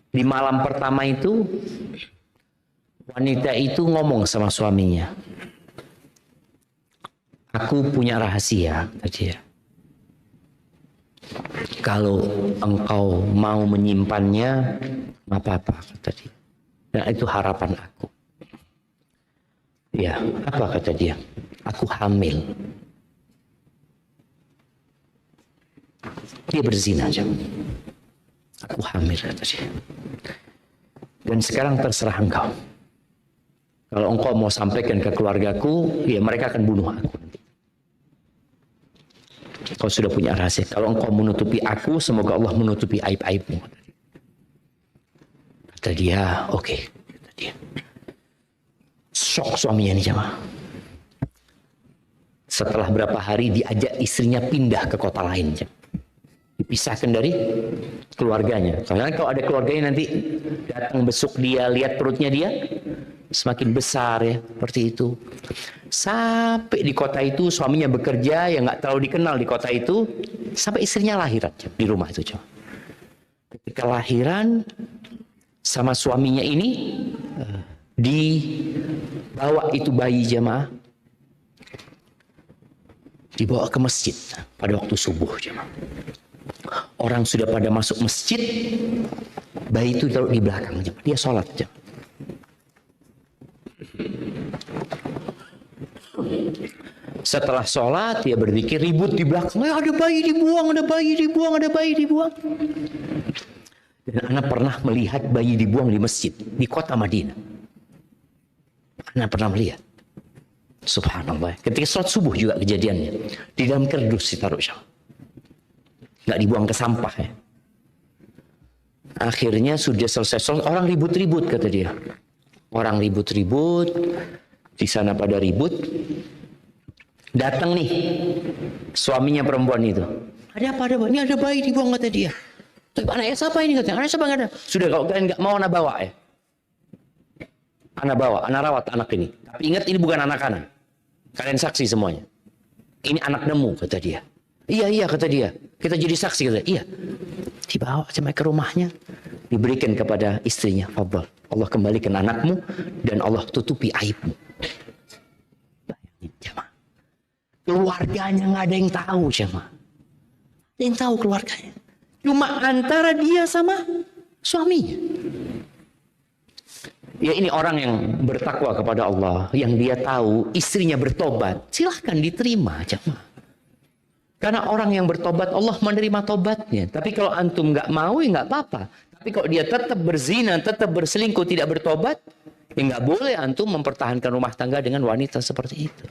Di malam pertama itu, wanita itu ngomong sama suaminya. Aku punya rahasia, kata dia. Kalau engkau mau menyimpannya, nggak apa-apa, kata dia. Dan itu harapan aku. Ya, apa kata dia? Aku hamil. Dia berzina aja. Aku hamil, kata dia. Dan sekarang terserah engkau. Kalau engkau mau sampaikan ke keluargaku, ya mereka akan bunuh aku nanti. Kau sudah punya rahasia. Kalau engkau menutupi aku, semoga Allah menutupi aib-aibmu. Kata dia, oke. Kata dia. Shock suaminya ini jamaah. Setelah berapa hari diajak istrinya pindah ke kota lain. Dipisahkan dari keluarganya. Karena kalau ada keluarganya nanti datang besuk dia, lihat perutnya dia. Semakin besar ya, seperti itu. Sampai di kota itu suaminya bekerja yang nggak terlalu dikenal di kota itu, sampai istrinya lahiran di rumah itu. Ketika lahiran sama suaminya ini dibawa itu bayi jamaah, dibawa ke masjid pada waktu subuh jamaah. Orang sudah pada masuk masjid, bayi itu taruh di belakang jamaah. Dia sholat jamaah. Setelah sholat dia berzikir, ribut di belakang, ada bayi dibuang, ada bayi dibuang, ada bayi dibuang. Dan anak pernah melihat bayi dibuang di masjid di kota Madinah. Anak pernah melihat. Subhanallah. Ketika sholat subuh juga kejadiannya. Di dalam kerdus ditaruh sama. Nggak dibuang ke sampah ya. Akhirnya sudah selesai sholat, orang ribut-ribut kata dia. Orang ribut-ribut, di sana pada ribut. Datang nih suaminya perempuan itu. Ada apa? Ini ada bayi dibuang kata dia. Tapi anaknya siapa ini katanya? Anaknya siapa nggak ada? Sudah kalau kalian nggak mau anak bawa ya. Anak bawa, anak rawat anak ini. Tapi ingat ini bukan anak anak. Kalian saksi semuanya. Ini anak nemu kata dia. Iya kata dia. Kita jadi saksi kata dia. Iya. Dibawa sampai ke rumahnya. Diberikan kepada istrinya. Fadhal. Allah kembalikan anakmu dan Allah tutupi aibmu. Bayangin jemaah. Keluarganya nggak ada yang tahu jemaah. Ada yang tahu keluarganya. Cuma antara dia sama suaminya. Ya ini orang yang bertakwa kepada Allah. Yang dia tahu istrinya bertobat. Silahkan diterima jemaah. Karena orang yang bertobat Allah menerima tobatnya. Tapi kalau antum nggak mau ya nggak apa-apa. Tapi kalau dia tetap berzina, tetap berselingkuh, tidak bertobat, ya nggak boleh antum mempertahankan rumah tangga dengan wanita seperti itu.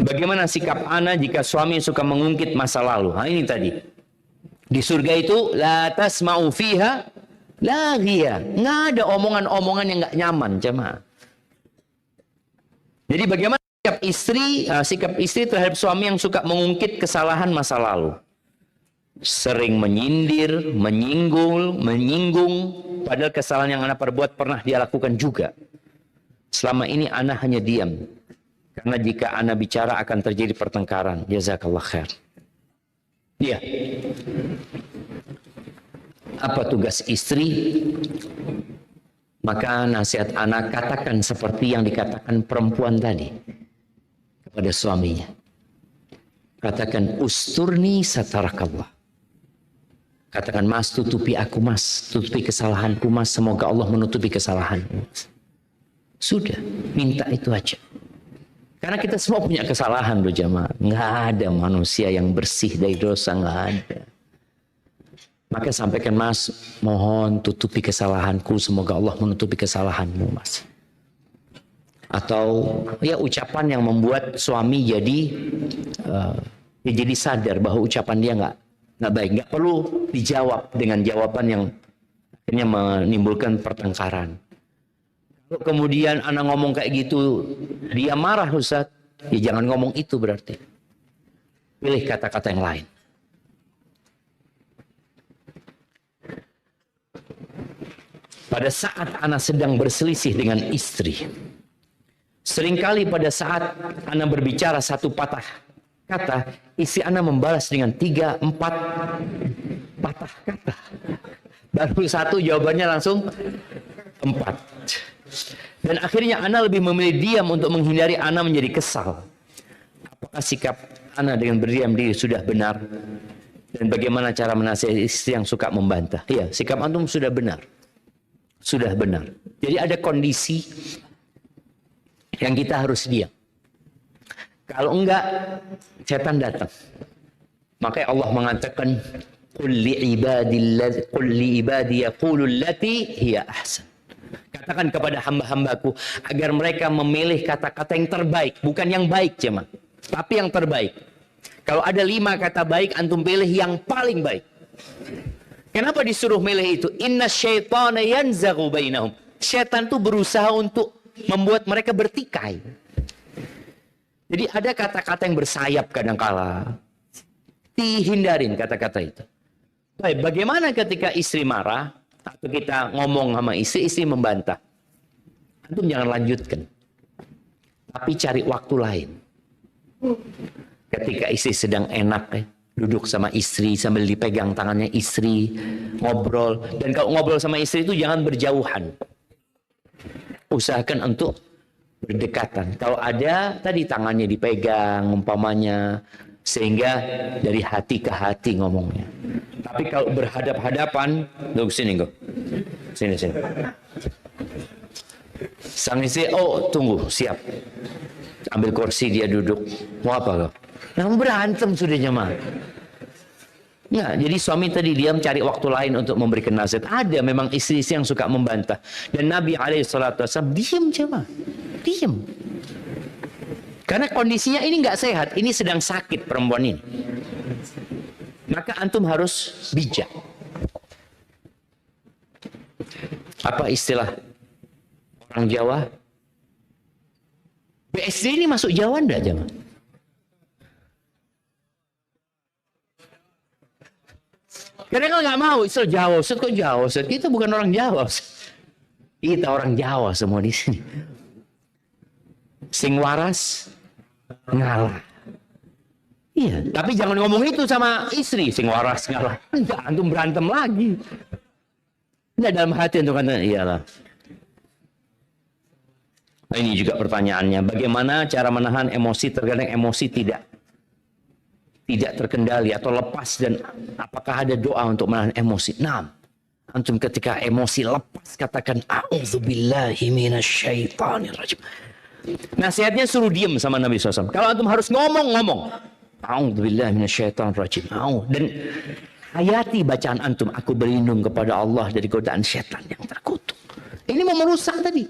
Bagaimana sikap ana jika suami suka mengungkit masa lalu? Nah, ini tadi. Di surga itu la tasma'u fiha Laghia, nggak ada omongan-omongan yang nggak nyaman, jemaah. Jadi bagaimana sikap istri terhadap suami yang suka mengungkit kesalahan masa lalu? Sering menyindir, menyinggung, padahal kesalahan yang anak perbuat pernah dia lakukan juga. Selama ini anak hanya diam, karena jika anak bicara akan terjadi pertengkaran. Jazakallah khair. Iya. Apa tugas istri? Maka nasihat anak katakan seperti yang dikatakan perempuan tadi kepada suaminya. Katakan, usturni satarakallah. Katakan, mas, tutupi aku mas, tutupi kesalahanku mas, semoga Allah menutupi kesalahanmu. Sudah, minta itu aja. Karena kita semua punya kesalahan loh jamaah. Nggak ada manusia yang bersih dari dosa, nggak ada. Maka sampaikan, mas, mohon tutupi kesalahanku, semoga Allah menutupi kesalahanmu mas. Atau ya ucapan yang membuat suami jadi sadar bahwa ucapan dia nggak baik, nggak perlu dijawab dengan jawaban yang akhirnya menimbulkan pertengkaran. Kalau kemudian anak ngomong kayak gitu, dia marah Ustaz, ya jangan ngomong itu berarti. Pilih kata-kata yang lain. Pada saat anak sedang berselisih dengan istri, seringkali pada saat anak berbicara satu patah kata, istri anak membalas dengan 3-4 patah kata. Baru satu jawabannya langsung 4. Dan akhirnya anak lebih memilih diam untuk menghindari anak menjadi kesal. Apakah sikap anak dengan berdiam diri sudah benar? Dan bagaimana cara menasihati istri yang suka membantah? Iya, sikap antum sudah benar. Sudah benar. Jadi ada kondisi yang kita harus diam. Kalau enggak, setan datang. Makanya Allah mengatakan, qul li ibadi yaqulu allati hiya ahsan. Katakan kepada hamba-hambaku agar mereka memilih kata-kata yang terbaik, bukan yang baik jemaah, tapi yang terbaik. Kalau ada 5 kata baik, antum pilih yang paling baik. Kenapa disuruh milih itu? Inna syaitana yanzaghu bainahum. Syaitan itu berusaha untuk membuat mereka bertikai. Jadi ada kata-kata yang bersayap kadangkala. Dihindarin kata-kata itu. Baik, bagaimana ketika istri marah atau kita ngomong sama istri, istri membantah? Antum jangan lanjutkan. Tapi cari waktu lain. Ketika istri sedang enak duduk sama istri sambil dipegang tangannya istri, ngobrol. Dan kalau ngobrol sama istri itu jangan berjauhan. Usahakan untuk berdekatan. Kalau ada tadi tangannya dipegang umpamanya, sehingga dari hati ke hati ngomongnya. Tapi kalau berhadap-hadapan, duduk sini kok. Sini. Sang istri, oh tunggu, siap. Ambil kursi, dia duduk. Mau apa kau? Nah, berantem sudah jemaah. Ya, jadi suami tadi diam cari waktu lain untuk memberikan nasihat. Ada memang istri-istri yang suka membantah. Dan Nabi SAW diam jemaah. Diam. Karena kondisinya ini nggak sehat. Ini sedang sakit perempuan ini. Maka antum harus bijak. Apa istilah orang Jawa? BSD ini masuk Jawa enggak jemaah? Kadang-kadang nggak mau istilah Jawa. Ustaz kok Jawa? Ustaz kita bukan orang Jawa. Kita orang Jawa semua di sini. Sing waras ngalah. Iya, tapi jangan ngomong itu sama istri, sing waras ngalah. Enggak, antum berantem lagi. Enggak, dalam hati antum kata, iyalah. Nah, ini juga pertanyaannya, bagaimana cara menahan emosi? Terkadang emosi tidak terkendali atau lepas, dan apakah ada doa untuk menahan emosi? Nah, antum ketika emosi lepas katakan a'udzubillahi minasyaitonirrajim. Nasihatnya suruh diam sama Nabi SAW. Kalau antum harus ngomong. A'udzubillahi minasyaitonirrajim. Dan hayati bacaan antum. Aku berlindung kepada Allah dari godaan syaitan yang terkutuk. Ini mau merusak tadi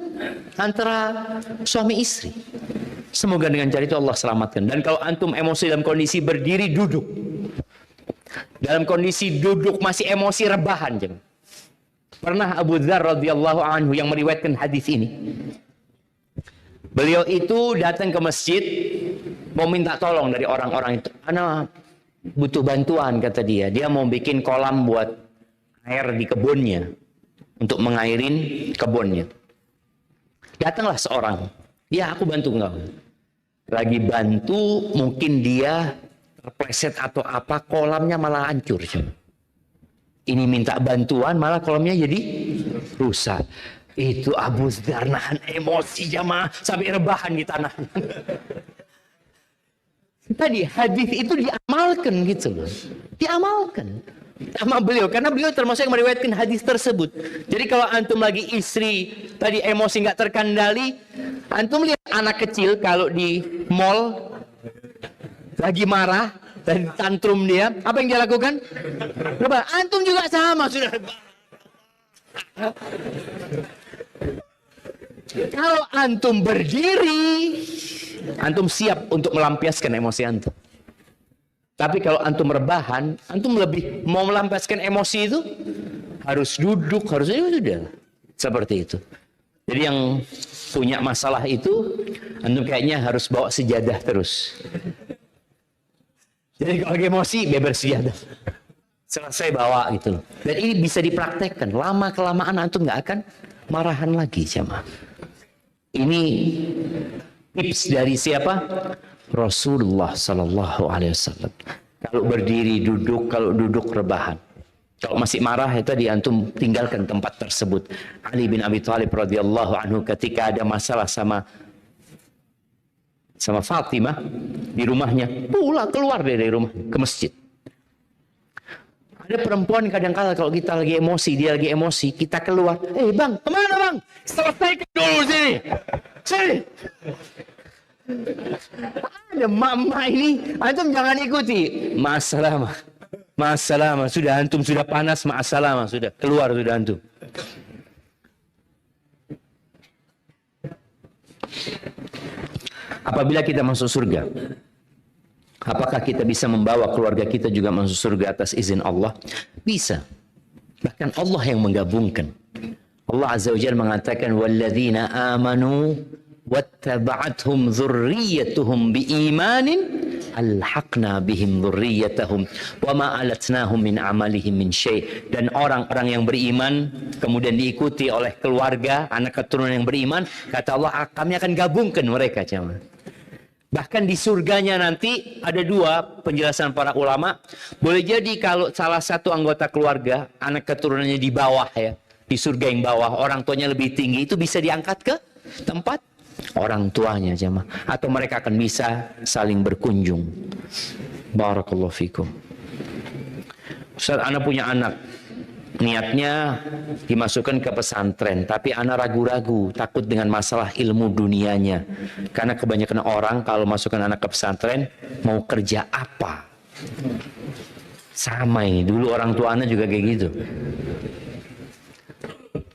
antara suami istri. Semoga dengan cara itu Allah selamatkan. Dan kalau antum emosi dalam kondisi berdiri, duduk. Dalam kondisi duduk masih emosi, rebahan. Pernah Abu Dzar radhiyallahu anhu yang meriwayatkan hadis ini. Beliau itu datang ke masjid mau minta tolong dari orang-orang itu. Ana butuh bantuan, kata dia. Dia mau bikin kolam buat air di kebunnya untuk mengairin kebunnya. Datanglah seorang. Ya, aku bantu engkau. Lagi bantu, mungkin dia terpleset atau apa, kolamnya malah hancur. Ini minta bantuan, malah kolamnya jadi rusak. Itu Abu Dzar nahan emosi jamaah sampai rebahan di tanah. Tadi hadis itu diamalkan gitu loh. Diamalkan sama beliau, karena beliau termasuk yang meriwayatkan hadis tersebut. Jadi kalau antum lagi istri tadi emosi nggak terkendali, antum lihat anak kecil kalau di mall lagi marah dan tantrum dia, apa yang dia lakukan? Coba, antum juga sama sudah. Kalau antum berdiri, antum siap untuk melampiaskan emosi antum. Tapi kalau antum rebahan, antum lebih mau melampiaskan emosi itu harus duduk, harus sudah seperti itu. Jadi yang punya masalah itu, antum kayaknya harus bawa sejadah terus. Jadi kalau lagi emosi, beber sejadah. Selesai bawa gitu loh. Dan ini bisa dipraktekkan. Lama kelamaan antum nggak akan marahan lagi jamaah. Ini tips dari siapa? Rasulullah Sallallahu Alaihi Wasallam. Kalau berdiri duduk, kalau duduk rebahan. Kalau masih marah itu tadi antum tinggalkan tempat tersebut. Ali bin Abi Thalib radhiyallahu anhu ketika ada masalah sama Fatimah di rumahnya, keluar dari rumah ke masjid. Ada perempuan kadang-kala kalau kita lagi emosi, dia lagi emosi, kita keluar. Bang, kemana bang? Selesaikan dulu sini. Sini. Ada mama ini, antum jangan ikuti. Masalah, sudah antum sudah panas, ma'asalamah, sudah keluar sudah antum. Apabila kita masuk surga, apakah kita bisa membawa keluarga kita juga masuk surga atas izin Allah? Bisa. Bahkan Allah yang menggabungkan. Allah Azza wa Jalla mengatakan, "Walladzina amanu wattaba'athum dzurriyyatuhum biimanin alhaqna bihim dzurriyyatahum wama alatnahum min amalihim min syai." Dan orang-orang yang beriman kemudian diikuti oleh keluarga, anak keturunan yang beriman, kata Allah, kami akan gabungkan mereka, jemaah. Bahkan di surganya nanti ada dua penjelasan para ulama. Boleh jadi kalau salah satu anggota keluarga, anak keturunannya di bawah ya, di surga yang bawah, orang tuanya lebih tinggi, itu bisa diangkat ke tempat orang tuanya jemaah. Atau mereka akan bisa saling berkunjung. Barakallahu fikum. Ustaz, anak punya anak. Niatnya dimasukkan ke pesantren, tapi anak ragu-ragu, takut dengan masalah ilmu dunianya. Karena kebanyakan orang kalau masukkan anak ke pesantren, mau kerja apa? Sama ini, dulu orang tua anak juga kayak gitu.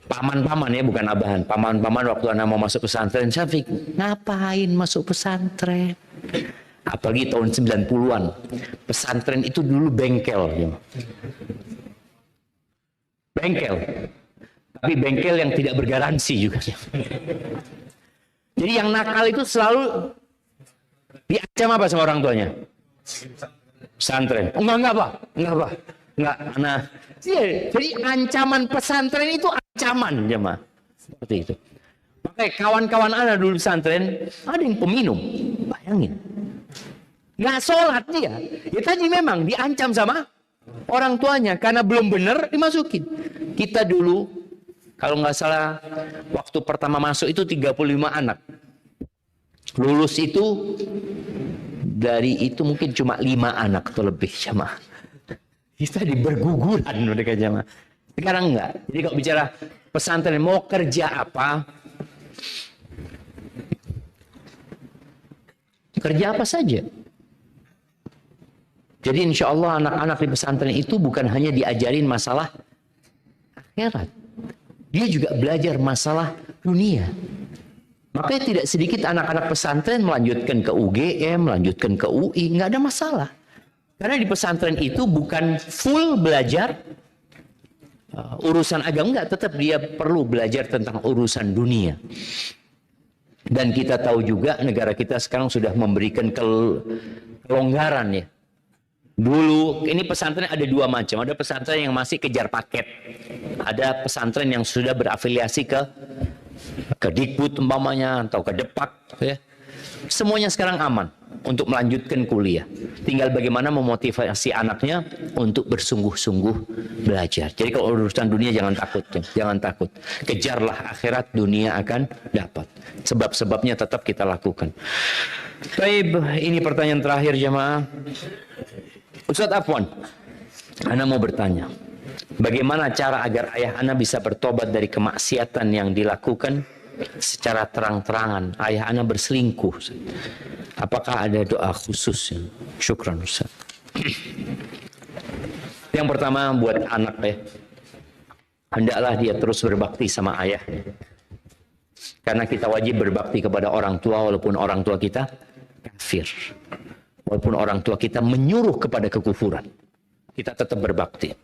Paman-paman ya, bukan abahan. Paman-paman waktu anak mau masuk pesantren, Syafiq, ngapain masuk pesantren? Apalagi tahun 90-an. Pesantren itu dulu bengkel. Ya. Bengkel, tapi bengkel yang tidak bergaransi juga. Jadi yang nakal itu selalu diancam apa sama orang tuanya? Pesantren. Enggak Pak. Nah, jadi ancaman pesantren itu ancaman, jemaah. Seperti itu. Makanya kawan-kawan anak dulu pesantren ada yang peminum, bayangin. Nggak sholat dia. Ya tadi memang diancam sama orang tuanya karena belum benar dimasukin. Kita dulu kalau nggak salah waktu pertama masuk itu 35 anak. Lulus itu dari itu mungkin cuma 5 anak atau lebih jamaah. Kita berguguran mereka jamaah. Sekarang enggak. Jadi kalau bicara pesantren mau kerja apa? Kerja apa saja. Jadi insya Allah anak-anak di pesantren itu bukan hanya diajarin masalah akhirat. Dia juga belajar masalah dunia. Makanya tidak sedikit anak-anak pesantren melanjutkan ke UGM, melanjutkan ke UI, nggak ada masalah. Karena di pesantren itu bukan full belajar urusan agama, enggak, tetap dia perlu belajar tentang urusan dunia. Dan kita tahu juga negara kita sekarang sudah memberikan kelonggaran ya. Dulu ini pesantren ada dua macam, ada pesantren yang masih kejar paket, ada pesantren yang sudah berafiliasi ke Dikbud umpamanya atau ke Depak ya. Semuanya sekarang aman untuk melanjutkan kuliah. Tinggal bagaimana memotivasi anaknya untuk bersungguh-sungguh belajar. Jadi kalau urusan dunia jangan takut, jangan takut. Kejarlah akhirat, dunia akan dapat. Sebab-sebabnya tetap kita lakukan. Baik, ini pertanyaan terakhir jemaah. Ustaz Afwan, Ana mau bertanya, bagaimana cara agar ayah Ana bisa bertobat dari kemaksiatan yang dilakukan secara terang-terangan? Ayah Ana berselingkuh. Apakah ada doa khusus? Syukran Ustaz. Yang pertama buat anak ya, hendaklah dia terus berbakti sama ayah. Karena kita wajib berbakti kepada orang tua walaupun orang tua kita kafir. Walaupun orang tua kita menyuruh kepada kekufuran, kita tetap berbakti.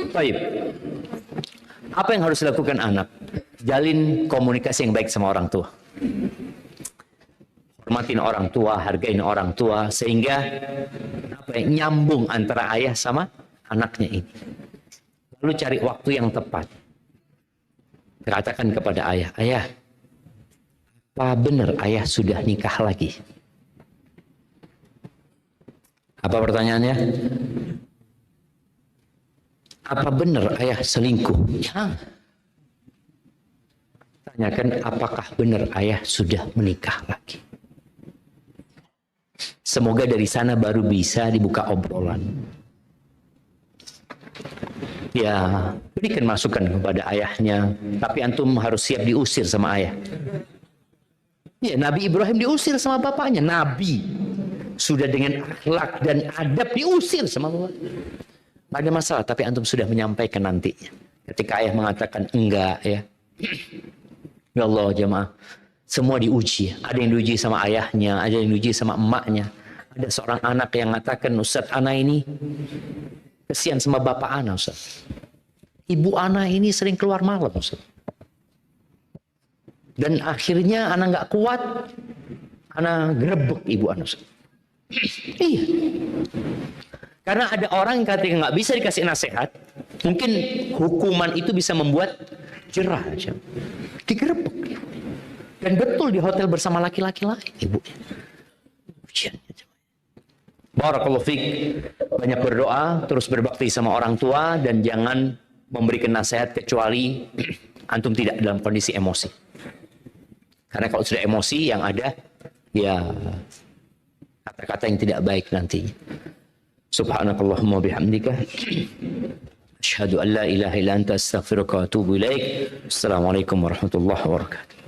Baik. Apa yang harus dilakukan anak? Jalin komunikasi yang baik sama orang tua. Hormatin orang tua, hargain orang tua, sehingga nyambung antara ayah sama anaknya ini. Lalu cari waktu yang tepat. Katakan kepada ayah, ayah, apa benar ayah sudah nikah lagi? Apa pertanyaannya? Apa benar ayah selingkuh? Ya. Tanyakan apakah benar ayah sudah menikah lagi. Semoga dari sana baru bisa dibuka obrolan. Ya, berikan masukan kepada ayahnya. Tapi antum harus siap diusir sama ayah. Ya, Nabi Ibrahim diusir sama bapaknya. Nabi. Sudah dengan akhlak dan adab diusir sama bapak. Tidak ada masalah, tapi antum sudah menyampaikan nantinya. Ketika ayah mengatakan enggak ya. Ya Allah jemaah, semua diuji. Ada yang diuji sama ayahnya, ada yang diuji sama emaknya. Ada seorang anak yang mengatakan, Ustaz, ana ini kesian sama bapak ana, Ustaz. Ibu ana ini sering keluar malam, Ustaz. Dan akhirnya ana nggak kuat, ana gerebek ibu ana, Ustaz. Iya. Karena ada orang yang katanya nggak bisa dikasih nasihat, mungkin hukuman itu bisa membuat jerah, digerebek. Dan betul di hotel bersama laki-laki lain, ibunya. Barakallahu fiik. Banyak berdoa, terus berbakti sama orang tua, dan jangan memberikan nasihat kecuali antum tidak dalam kondisi emosi. Karena kalau sudah emosi yang ada, ya kata-kata yang tidak baik nantinya. Subhanakallahumma bihamdika asyhadu an la ilaha illa anta astaghfiruka wa atubu ilaik. Assalamualaikum warahmatullahi wabarakatuh.